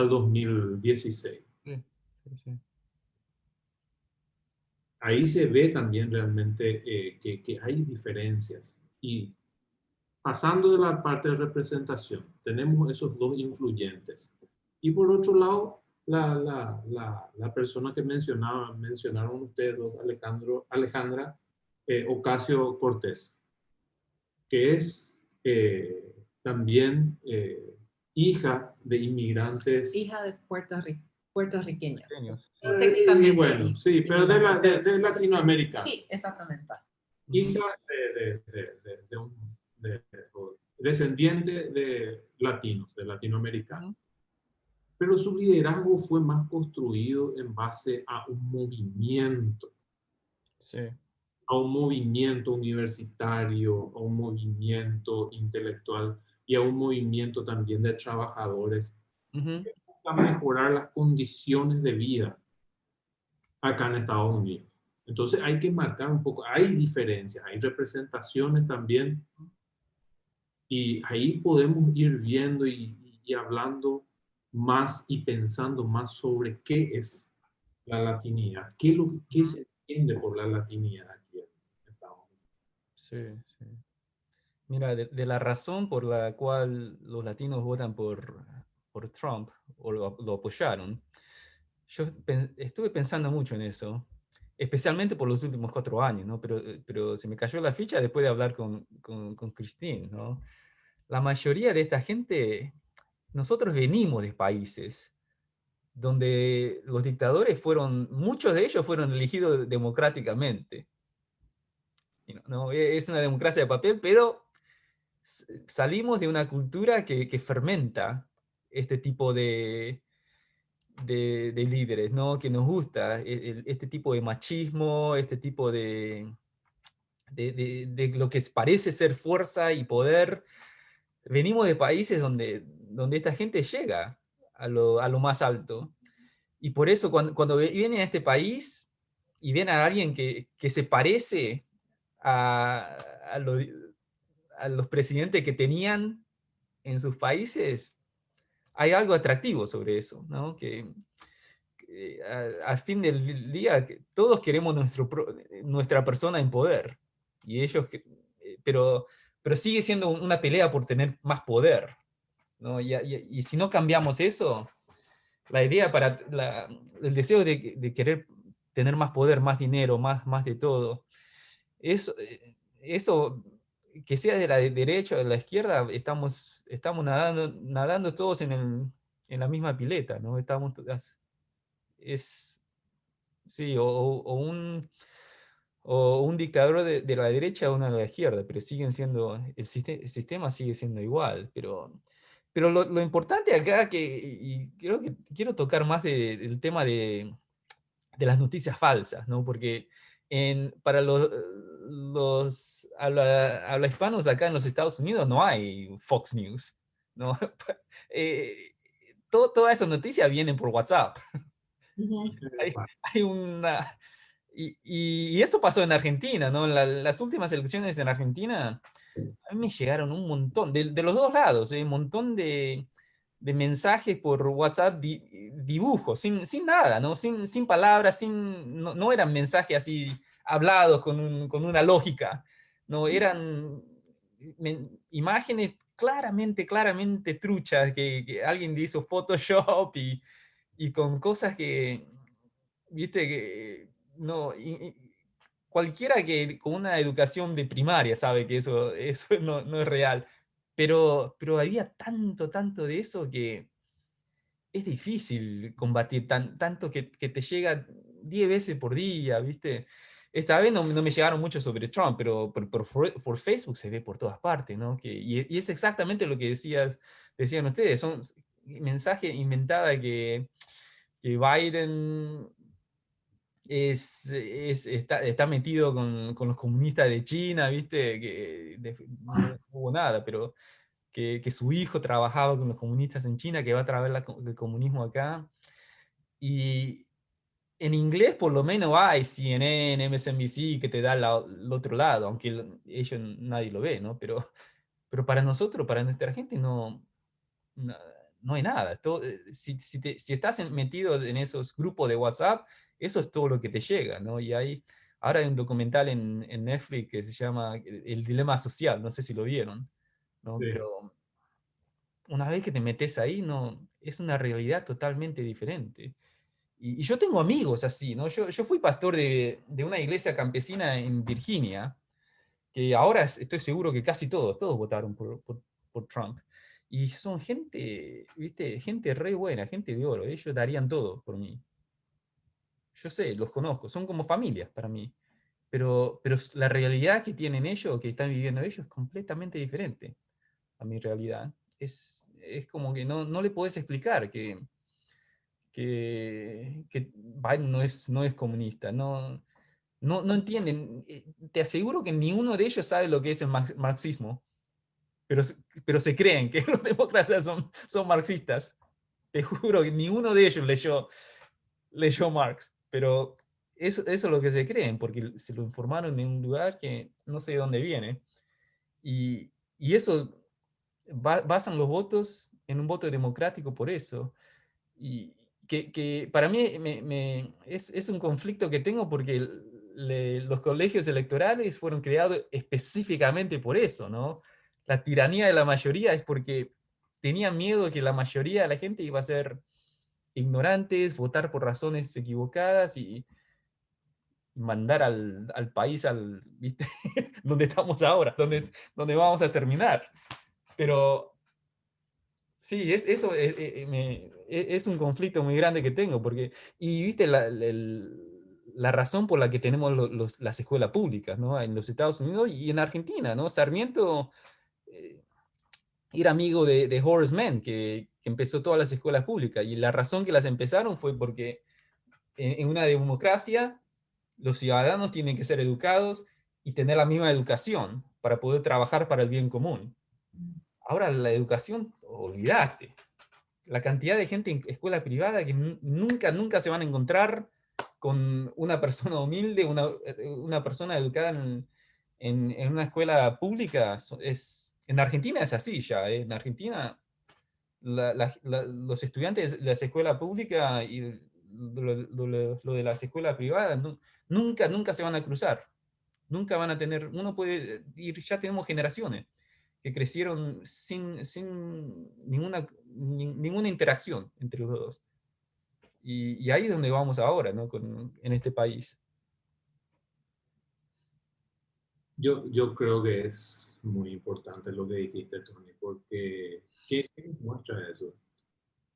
2016. Sí. Ahí se ve también realmente que hay diferencias. Y pasando de la parte de representación, tenemos esos dos influyentes. Y por otro lado, la persona que mencionaron ustedes dos, Alejandra, Ocasio-Cortez, que es también hija de inmigrantes. Hija de puertorriqueña. Pequeños, sí. Y bueno, sí, pero de Latinoamérica. Sí, exactamente. Hija de descendiente de latinos, de latinoamericanos. Pero su liderazgo fue más construido en base a un movimiento. Sí. A un movimiento universitario, a un movimiento intelectual y a un movimiento también de trabajadores que buscan mejorar las condiciones de vida acá en Estados Unidos. Entonces hay que marcar un poco, hay diferencias, hay representaciones también y ahí podemos ir viendo y hablando más y pensando más sobre qué es la latinidad, qué se entiende por la latinidad aquí en Estados Unidos. Sí, sí. Mira, de la razón por la cual los latinos votan por Trump o lo apoyaron, yo estuve pensando mucho en eso, especialmente por los últimos 4 años, ¿no? Pero se me cayó la ficha después de hablar con Christine, ¿no? La mayoría de esta gente, nosotros venimos de países donde los dictadores muchos de ellos fueron elegidos democráticamente. ¿No? Es una democracia de papel, pero salimos de una cultura que fermenta este tipo de líderes, ¿no? Que nos gusta, este tipo de machismo, este tipo de lo que parece ser fuerza y poder. Venimos de países donde esta gente llega a lo más alto. Y por eso cuando vienen a este país y ven a alguien que se parece a, a, lo- a los presidentes que tenían en sus países, hay algo atractivo sobre eso, ¿no? Que al fin del día todos queremos nuestra persona en poder, y pero sigue siendo una pelea por tener más poder, ¿no? Y si no cambiamos eso, la idea el deseo de querer tener más poder, más dinero, más de todo, eso que sea de la derecha o de la izquierda, estamos nadando todos en la misma pileta, ¿no? Es, sí, o un dictador de la derecha o uno de la izquierda, pero el sistema sigue siendo igual, pero lo importante acá, y creo que quiero tocar más del tema de las noticias falsas, ¿no? Porque para los habla hispanos acá en los Estados Unidos no hay Fox News, ¿no? Eh, todas esas noticias vienen por WhatsApp. Hay, hay una... Y eso pasó en Argentina, ¿no? Las últimas elecciones en Argentina, a mí me llegaron un montón, de los dos lados, un montón de mensajes por WhatsApp, dibujos, sin nada, ¿no? Sin palabras, no eran mensajes así hablados con una lógica, ¿no? Eran imágenes claramente truchas que alguien hizo Photoshop y con cosas que, viste, que no, cualquiera que con una educación de primaria sabe que eso no es real, pero había tanto de eso que es difícil combatir tanto que te llega 10 veces por día, ¿viste? Esta vez no me llegaron mucho sobre Trump, pero por Facebook se ve por todas partes, ¿no? Y es exactamente lo que decían ustedes, son mensajes inventados que Biden está metido con los comunistas de China, ¿viste? No hubo nada, pero que su hijo trabajaba con los comunistas en China, que va a traer el comunismo acá. Y en inglés por lo menos hay CNN, MSNBC, que te da el otro lado, aunque ellos nadie lo ve, ¿no? Pero para nosotros, para nuestra gente, no, no hay nada. Si estás metido en esos grupos de WhatsApp, eso es todo lo que te llega, ¿no? Ahora hay un documental en Netflix que se llama El Dilema Social, no sé si lo vieron, ¿no? Sí. Pero una vez que te metes ahí, no, es una realidad totalmente diferente. Y yo tengo amigos así, ¿no? Yo fui pastor de una iglesia campesina en Virginia, que ahora estoy seguro que casi todos votaron por Trump. Y son gente, ¿viste? Gente re buena, gente de oro. Ellos darían todo por mí. Yo sé, los conozco, son como familias para mí. Pero la realidad que tienen ellos, que están viviendo ellos, es completamente diferente a mi realidad. Es como que no le podés explicar que Biden no es comunista. No entienden. Te aseguro que ni uno de ellos sabe lo que es el marxismo, pero, pero se creen que los demócratas son marxistas. Te juro que ni uno de ellos leyó Marx, pero eso es lo que se creen, porque se lo informaron en un lugar que no sé de dónde viene. Y eso basan los votos en un voto democrático por eso. Y que para mí es un conflicto que tengo porque los colegios electorales fueron creados específicamente por eso, ¿no? La tiranía de la mayoría es porque tenían miedo que la mayoría de la gente iba a ser ignorantes, votar por razones equivocadas y mandar al país ¿viste? donde estamos ahora, donde vamos a terminar. Pero sí, eso es un conflicto muy grande que tengo, porque, y viste, la razón por la que tenemos las escuelas públicas, ¿no? En los Estados Unidos y en Argentina, ¿no? Sarmiento eh, era amigo de Horace Mann, que empezó todas las escuelas públicas, y la razón que las empezaron fue porque en una democracia los ciudadanos tienen que ser educados y tener la misma educación para poder trabajar para el bien común. Ahora la educación, olvídate. La cantidad de gente en escuela privada que nunca se van a encontrar con una persona humilde, una persona educada en una escuela pública. En Argentina es así ya. En Argentina los estudiantes de las escuelas públicas y lo de las escuelas privadas nunca se van a cruzar. Nunca van a tener, uno puede ir, ya tenemos generaciones que crecieron sin ninguna interacción entre los dos. Y ahí es donde vamos ahora, ¿no? En este país. Yo creo que es muy importante lo que dijiste, Tony, porque ¿qué muestra eso?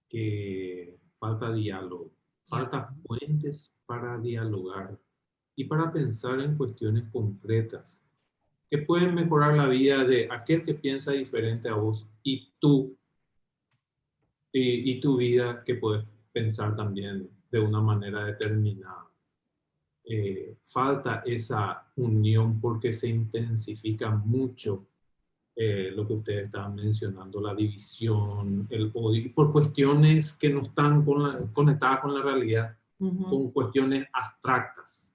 Que falta diálogo, falta puentes para dialogar y para pensar en cuestiones concretas que pueden mejorar la vida de aquel que piensa diferente a vos y tú y tu vida que puedes pensar también de una manera determinada. Falta esa unión porque se intensifica mucho lo que ustedes estaban mencionando, la división, el odio, por cuestiones que no están conectadas con la realidad, con cuestiones abstractas.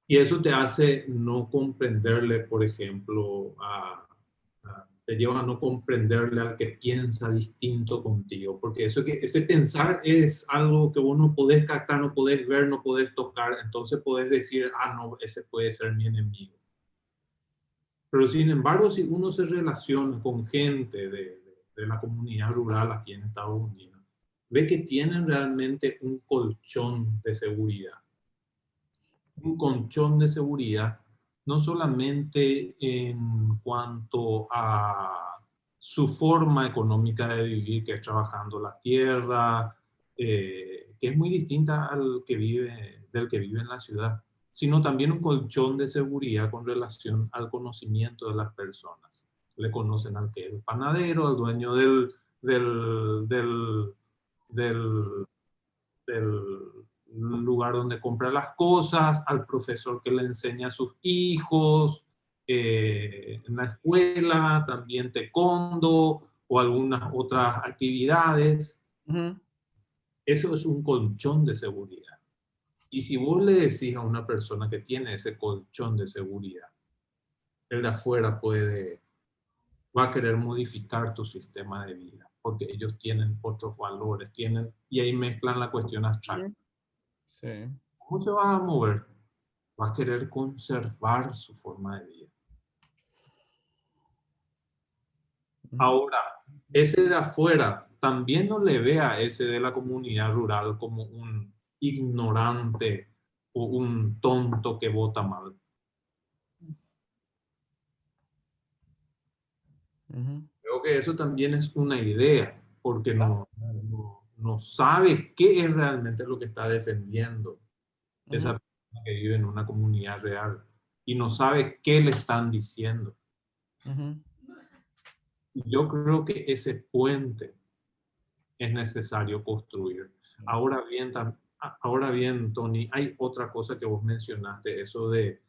Y eso te hace no comprenderle, por ejemplo, te lleva a no comprenderle al que piensa distinto contigo, porque ese pensar es algo que vos no podés captar, no podés ver, no podés tocar, entonces podés decir, no, ese puede ser mi enemigo. Pero sin embargo, si uno se relaciona con gente de la comunidad rural aquí en Estados Unidos, ve que tienen realmente un colchón de seguridad. Un colchón de seguridad, no solamente en cuanto a su forma económica de vivir, que es trabajando la tierra, que es muy distinta del que vive en la ciudad, sino también un colchón de seguridad con relación al conocimiento de las personas. Le conocen al que es el panadero, al dueño del lugar donde compra las cosas, al profesor que le enseña a sus hijos, en la escuela, también taekwondo o algunas otras actividades. Eso es un colchón de seguridad. Y si vos le decís a una persona que tiene ese colchón de seguridad, el de afuera va a querer modificar tu sistema de vida, porque ellos tienen otros valores, y ahí mezclan la cuestión abstracta. Sí. ¿Cómo se va a mover? Va a querer conservar su forma de vida. Ahora, ese de afuera también no le ve a ese de la comunidad rural como un ignorante o un tonto que vota mal. Creo que eso también es una idea, porque no sabe qué es realmente lo que está defendiendo esa persona que vive en una comunidad real y no sabe qué le están diciendo. Yo creo que ese puente es necesario construir. Ahora bien, Tony, hay otra cosa que vos mencionaste, eso de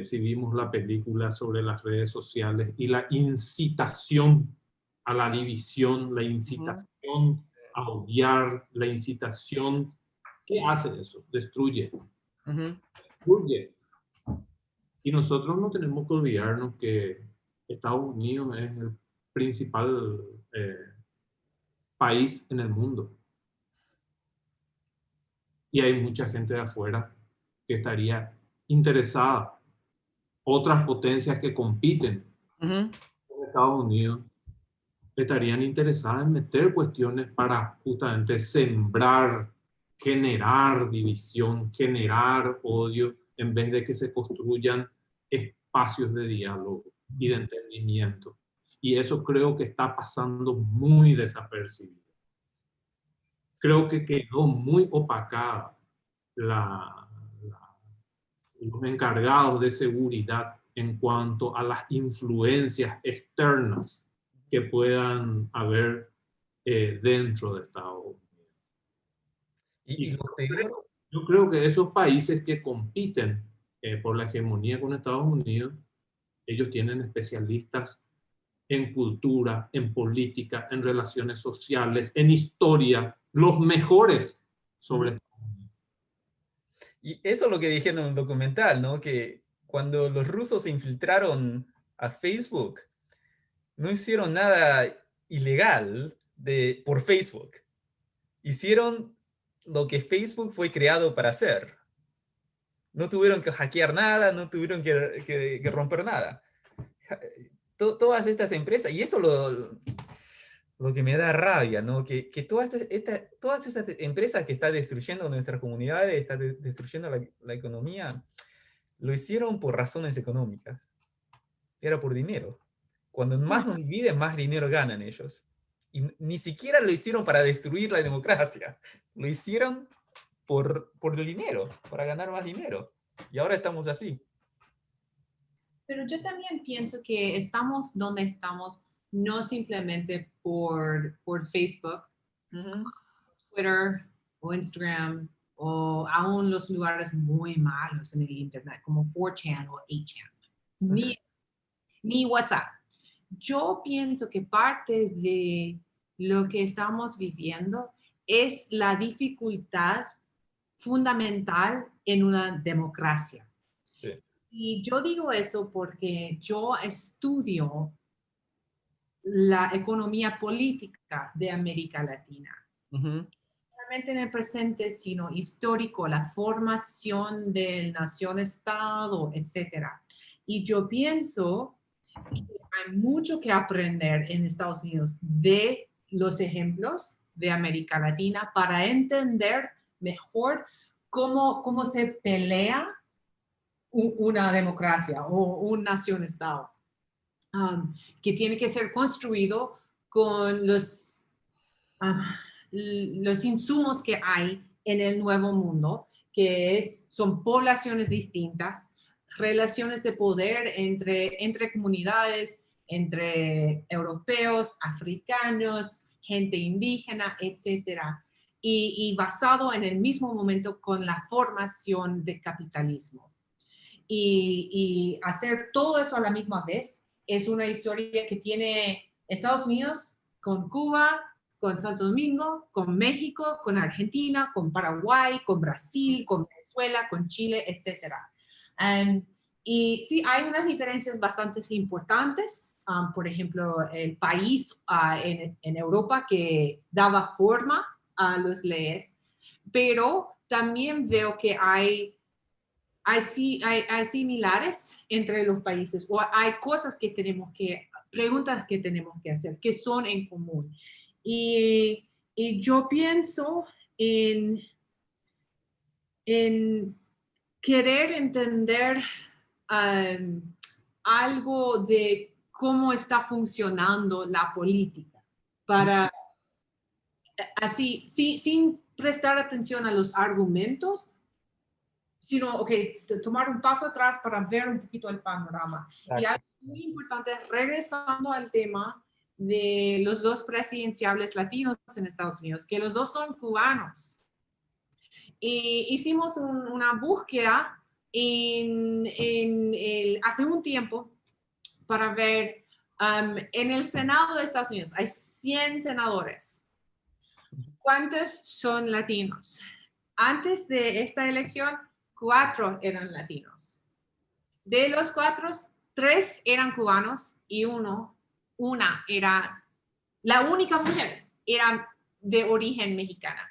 si vimos la película sobre las redes sociales y la incitación a la división, la incitación a odiar, la incitación. ¿Qué hace eso? Destruye. Destruye. Y nosotros no tenemos que olvidarnos que Estados Unidos es el principal país en el mundo. Y hay mucha gente de afuera que estaría interesada. Otras potencias que compiten con Estados Unidos estarían interesadas en meter cuestiones para justamente sembrar, generar división, generar odio, en vez de que se construyan espacios de diálogo y de entendimiento. Y eso creo que está pasando muy desapercibido. Creo que quedó muy opacada los encargados de seguridad en cuanto a las influencias externas que puedan haber dentro de Estados Unidos. Y lo peor, yo creo que esos países que compiten por la hegemonía con Estados Unidos, ellos tienen especialistas en cultura, en política, en relaciones sociales, en historia, los mejores sobre Estados Unidos. y eso es lo que dijeron en el documental, ¿no? Que cuando los rusos se infiltraron a Facebook, no hicieron nada ilegal por Facebook. Hicieron lo que Facebook fue creado para hacer. No tuvieron que hackear nada, no tuvieron que romper nada. Todas estas empresas, y eso lo que me da rabia, ¿no? Que todas estas empresas que están destruyendo nuestras comunidades, están destruyendo la economía, lo hicieron por razones económicas. Era por dinero. Cuando más nos dividen, más dinero ganan ellos. Y ni siquiera lo hicieron para destruir la democracia. Lo hicieron por el dinero, para ganar más dinero. Y ahora estamos así. Pero yo también pienso que estamos donde estamos no simplemente por Facebook, Twitter o Instagram o aún los lugares muy malos en el Internet como 4chan o 8chan, ni WhatsApp. Yo pienso que parte de lo que estamos viviendo es la dificultad fundamental en una democracia. Sí. Y yo digo eso porque yo estudio la economía política de América Latina. No solamente en el presente, sino histórico, la formación del nación-estado, etc. Y yo pienso que hay mucho que aprender en Estados Unidos de los ejemplos de América Latina para entender mejor cómo se pelea una democracia o un nación-estado, que tiene que ser construido con los insumos que hay en el nuevo mundo, que son poblaciones distintas, relaciones de poder entre comunidades, entre europeos, africanos, gente indígena, etcétera, y basado en el mismo momento con la formación del capitalismo. Y hacer todo eso a la misma vez es una historia que tiene Estados Unidos con Cuba, con Santo Domingo, con México, con Argentina, con Paraguay, con Brasil, con Venezuela, con Chile, etc. Y sí, hay unas diferencias bastante importantes. Por ejemplo, el país en Europa que daba forma a las leyes, pero también veo que hay similares entre los países o hay cosas que preguntas que tenemos que hacer, que son en común. Y yo pienso en querer entender algo de cómo está funcionando la política, para así, sin prestar atención a los argumentos, sino, tomar un paso atrás para ver un poquito el panorama. Exacto. Y algo muy importante, regresando al tema de los dos presidenciables latinos en Estados Unidos, que los dos son cubanos. Y hicimos una búsqueda hace un tiempo para ver, en el Senado de Estados Unidos hay 100 senadores. ¿Cuántos son latinos? Antes de esta elección, 4 eran latinos. De los 4, 3 eran cubanos y una era, la única mujer era de origen mexicana.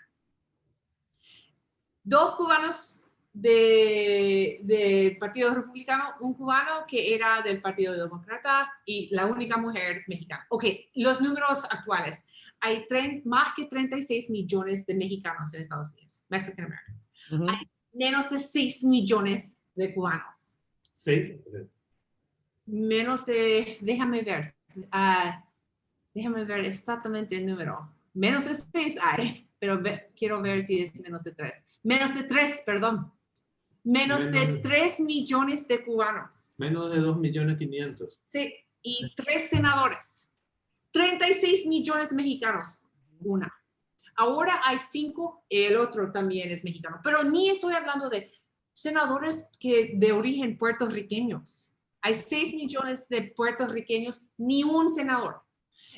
2 cubanos del Partido Republicano, un cubano que era del Partido Demócrata y la única mujer mexicana. Los números actuales. Hay más que 36 millones de mexicanos en Estados Unidos, Mexican Americans. Hay menos de 6 millones de cubanos. 6. Menos de, déjame ver exactamente el número. Menos de 6 hay, pero quiero ver si es menos de 3. Menos de 3, perdón. Menos de 3 millones de cubanos. Menos de 2.500.000. Sí, y 3 senadores. 36 millones de mexicanos. Una. Ahora hay 5, el otro también es mexicano. Pero ni estoy hablando de senadores de origen puertorriqueños. Hay 6 millones de puertorriqueños, ni un senador.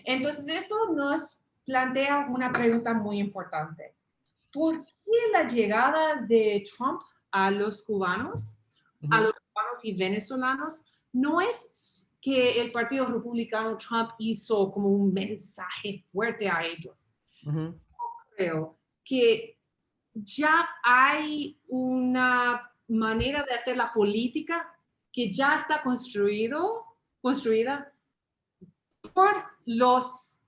Entonces, eso nos plantea una pregunta muy importante. ¿Por qué la llegada de Trump a los cubanos, y venezolanos, no es que el Partido Republicano Trump hizo como un mensaje fuerte a ellos? Yo creo que ya hay una manera de hacer la política que ya está construida por los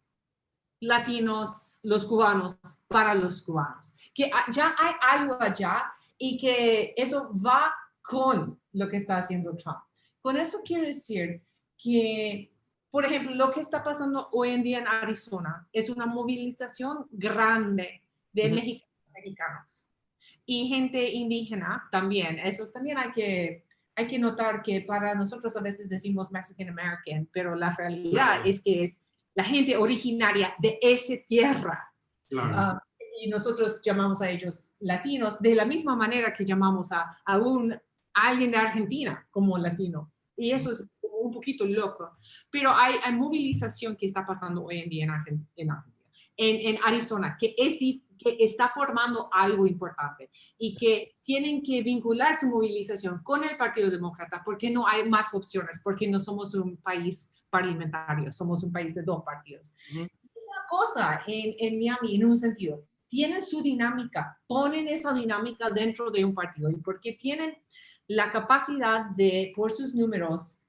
latinos, los cubanos, para los cubanos. Que ya hay algo allá y que eso va con lo que está haciendo Trump. Con eso quiero decir que, por ejemplo, lo que está pasando hoy en día en Arizona es una movilización grande de mexicanos y gente indígena también. Eso también hay que notar que para nosotros a veces decimos Mexican American, pero la realidad es que es la gente originaria de esa tierra. Claro. Y nosotros llamamos a ellos latinos de la misma manera que llamamos a alguien de Argentina como latino. Y eso es un poquito loco. Pero hay movilización que está pasando hoy en día en Arizona, que está formando algo importante y que tienen que vincular su movilización con el Partido Demócrata porque no hay más opciones, porque no somos un país parlamentario, somos un país de 2 partidos. Una cosa en Miami, en un sentido, tienen su dinámica, ponen esa dinámica dentro de un partido y porque tienen la capacidad de, por sus números,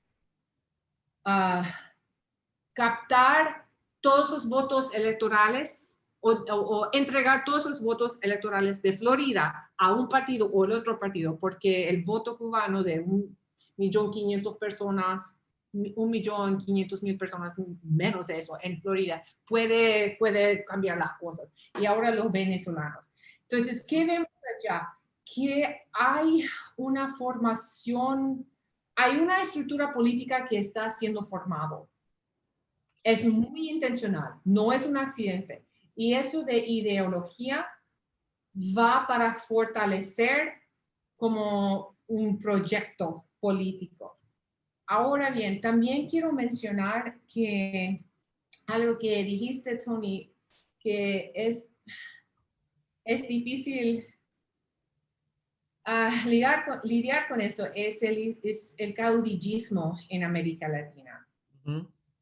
captar todos los votos electorales o entregar todos los votos electorales de Florida a un partido o el otro partido, porque el voto cubano de 1.500.000 personas, 1.500.000 personas, menos de eso, en Florida, puede cambiar las cosas. Y ahora los venezolanos. Entonces, ¿qué vemos allá? Que hay una formación, hay una estructura política que está siendo formado. Es muy intencional, no es un accidente. Y eso de ideología va para fortalecer como un proyecto político. Ahora bien, también quiero mencionar que algo que dijiste, Tony, que es difícil lidiar con eso, es el caudillismo en América Latina.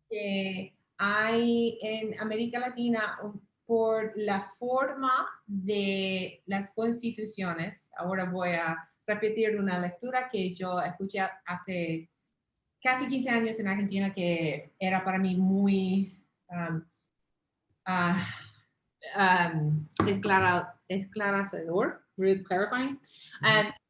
Que hay en América Latina, por la forma de las constituciones, ahora voy a repetir una lectura que yo escuché hace casi 15 años en Argentina, que era para mí muy ah, esclarecedor, really clarifying.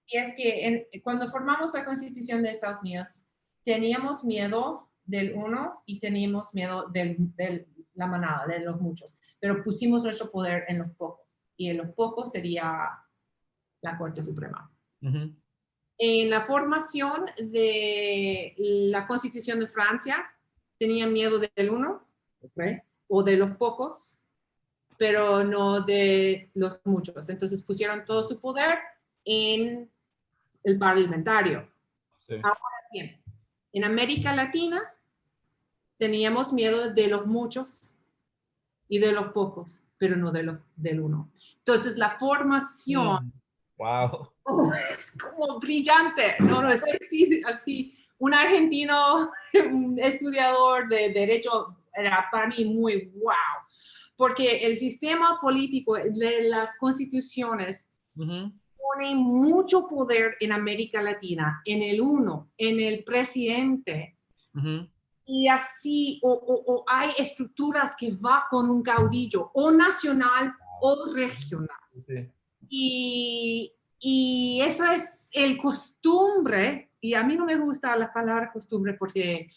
Y es que cuando formamos la Constitución de Estados Unidos, teníamos miedo del uno y teníamos miedo de la manada, de los muchos, pero pusimos nuestro poder en los pocos, y en los pocos sería la Corte Suprema. Ujú. En la formación de la Constitución de Francia, tenían miedo del uno, ¿okay? O de los pocos, pero no de los muchos. Entonces pusieron todo su poder en el parlamentario. Sí. Ahora bien, en América Latina teníamos miedo de los muchos y de los pocos, pero no del uno. Entonces la formación Wow. es como brillante. No, es así. Un argentino, un estudiador de derecho, era para mí muy wow. Porque el sistema político de las constituciones pone mucho poder en América Latina, en el uno, en el presidente. Y así, o hay estructuras que va con un caudillo, o nacional o regional. Sí. Y eso es el costumbre, y a mí no me gusta la palabra costumbre porque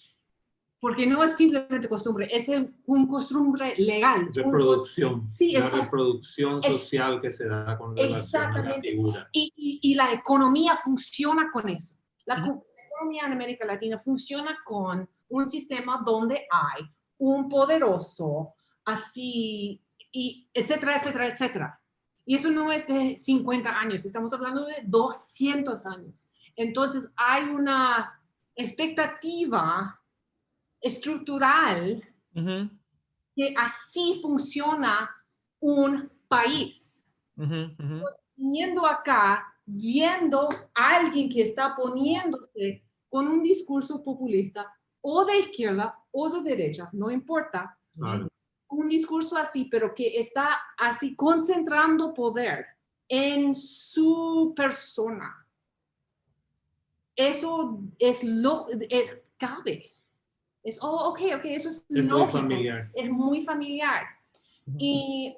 no es simplemente costumbre, es un costumbre legal. Reproducción. Sí, la reproducción social que se da con relación a la figura. Y la economía funciona con eso. La economía en América Latina funciona con un sistema donde hay un poderoso, así, y etcétera, etcétera, etcétera. Y eso no es de 50 años, estamos hablando de 200 años. Entonces hay una expectativa estructural que así funciona un país. Viniendo acá, viendo a alguien que está poniéndose con un discurso populista o de izquierda o de derecha, no importa, un discurso así, pero que está así concentrando poder en su persona. Eso es lo cabe. Es, ok, eso es lógico. Muy familiar. Es muy familiar. Y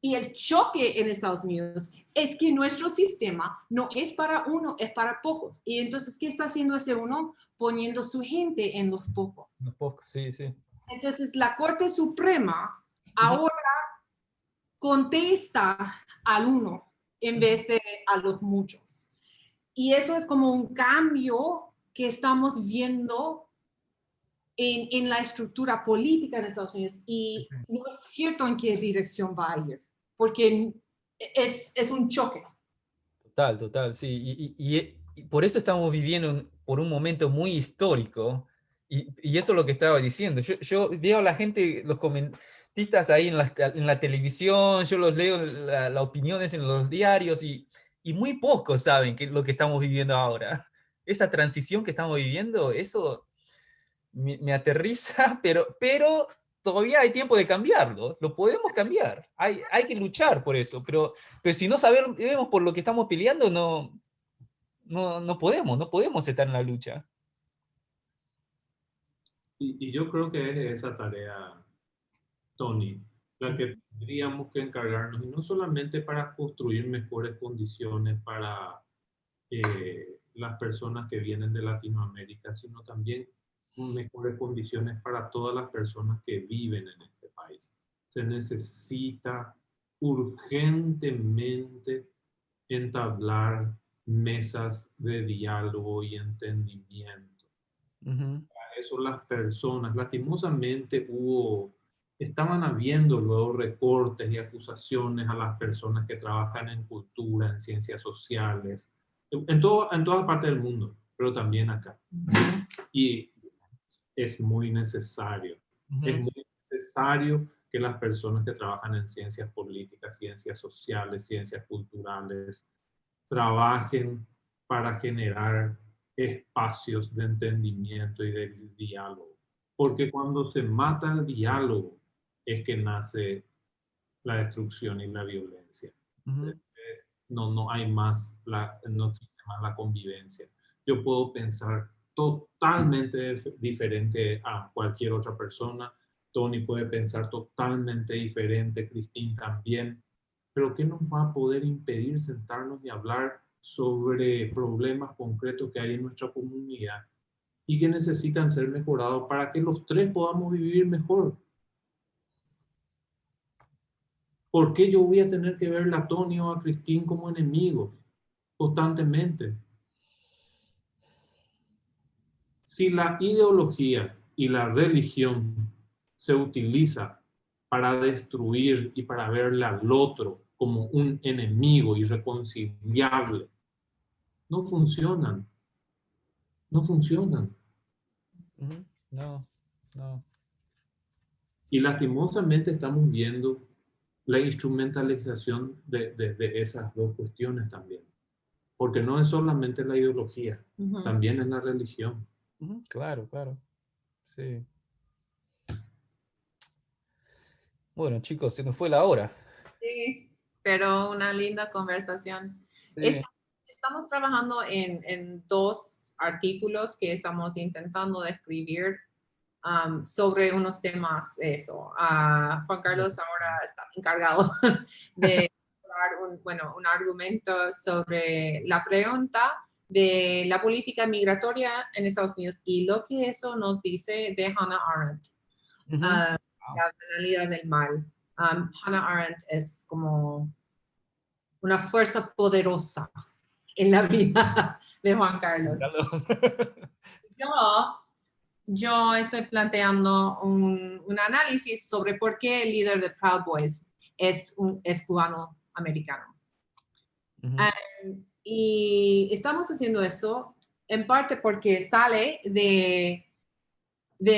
el choque en Estados Unidos es que nuestro sistema no es para uno, es para pocos. Y entonces, ¿qué está haciendo ese uno? Poniendo su gente en los pocos. Los pocos, sí, sí. Entonces, la Corte Suprema ahora contesta al uno en vez de a los muchos. Y eso es como un cambio que estamos viendo en la estructura política de Estados Unidos, y no es cierto en qué dirección va a ir, porque es un choque. Total, sí. Y por eso estamos viviendo por un momento muy histórico, y eso es lo que estaba diciendo. Yo veo a la gente, los comentaristas ahí en la televisión, yo los leo, las opiniones en los diarios, y muy pocos saben lo que estamos viviendo ahora. Esa transición que estamos viviendo, eso me aterriza, pero todavía hay tiempo de cambiarlo, lo podemos cambiar, hay que luchar por eso, pero si no sabemos por lo que estamos peleando, no podemos estar en la lucha. Y yo creo que es esa tarea, Tony, la que tendríamos que encargarnos, y no solamente para construir mejores condiciones para las personas que vienen de Latinoamérica, sino también mejores condiciones para todas las personas que viven en este país. Se necesita urgentemente entablar mesas de diálogo y entendimiento. Para eso las personas, lastimosamente estaban habiendo luego recortes y acusaciones a las personas que trabajan en cultura, en ciencias sociales, en todas partes del mundo, pero también acá. Y es muy necesario. Es muy necesario que las personas que trabajan en ciencias políticas, ciencias sociales, ciencias culturales, trabajen para generar espacios de entendimiento y de diálogo. Porque cuando se mata el diálogo es que nace la destrucción y la violencia. No hay más no existe más la convivencia. Yo puedo pensar totalmente diferente a cualquier otra persona, Tony puede pensar totalmente diferente, Christine también, pero ¿qué nos va a poder impedir sentarnos y hablar sobre problemas concretos que hay en nuestra comunidad y que necesitan ser mejorados para que los tres podamos vivir mejor? ¿Por qué yo voy a tener que ver a Tony o a Christine como enemigos constantemente? Si la ideología y la religión se utiliza para destruir y para verle al otro como un enemigo irreconciliable, no funcionan. No funcionan. Ujú. No, no. Y lastimosamente estamos viendo la instrumentalización de esas dos cuestiones también. Porque no es solamente la ideología, también es la religión. Ujú. Claro, claro. Sí. Bueno, chicos, se nos fue la hora. Sí, pero una linda conversación. Sí. Estamos trabajando en dos artículos que estamos intentando describir sobre unos temas, eso. Juan Carlos ahora está encargado de dar un argumento sobre la pregunta de la política migratoria en Estados Unidos y lo que eso nos dice de Hannah Arendt, Ujú. la banalidad del mal. Hannah Arendt es como una fuerza poderosa en la vida de Juan Carlos. Yo estoy planteando un análisis sobre por qué el líder de Proud Boys es cubano-americano. Ujú. Y estamos haciendo eso en parte porque sale de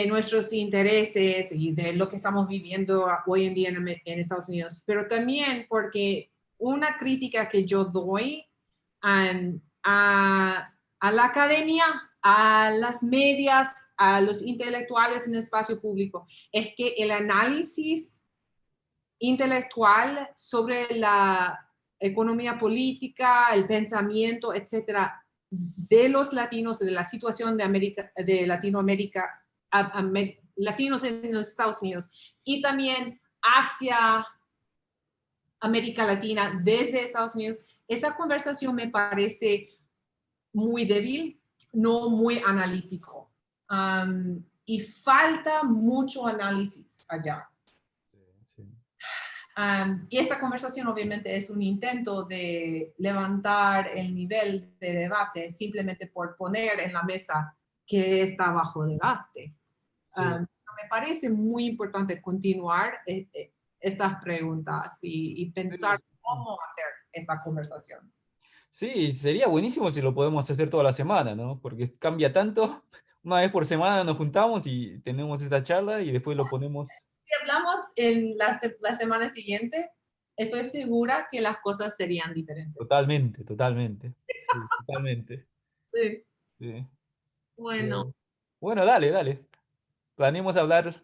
nuestros intereses y de lo que estamos viviendo hoy en día en Estados Unidos, pero también porque una crítica que yo doy a la academia, a las medias, a los intelectuales en el espacio público, es que el análisis intelectual sobre la economía política, el pensamiento, etcétera, de los latinos, de la situación de Latinoamérica, latinos en los Estados Unidos y también hacia América Latina desde Estados Unidos, esa conversación me parece muy débil, no muy analítico. Y falta mucho análisis allá. Sí. Y esta conversación obviamente es un intento de levantar el nivel de debate simplemente por poner en la mesa que está bajo debate. Me parece muy importante continuar estas preguntas y pensar cómo hacer esta conversación. Sí, sería buenísimo si lo podemos hacer toda la semana, ¿no? Porque cambia tanto. Una vez por semana nos juntamos y tenemos esta charla y después lo ponemos. Si hablamos en la semana siguiente, estoy segura que las cosas serían diferentes. Totalmente, totalmente. Sí, totalmente. Sí. Sí. Bueno. Bueno, dale, dale. Planeemos hablar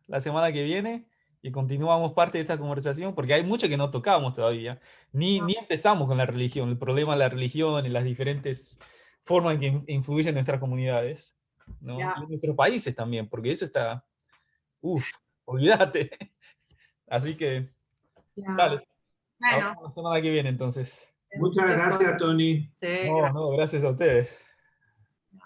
la semana que viene y continuamos parte de esta conversación porque hay mucho que no tocamos todavía. Ni empezamos con la religión, el problema de la religión y las diferentes formas en que influyen en nuestras comunidades, ¿no? Ya. Y en nuestros países también, porque eso está, olvídate. Así que, Ya. dale, Bueno. hablamos la semana que viene entonces. Muchas gracias, Tony. Sí, No, gracias. no, gracias a ustedes. Ya.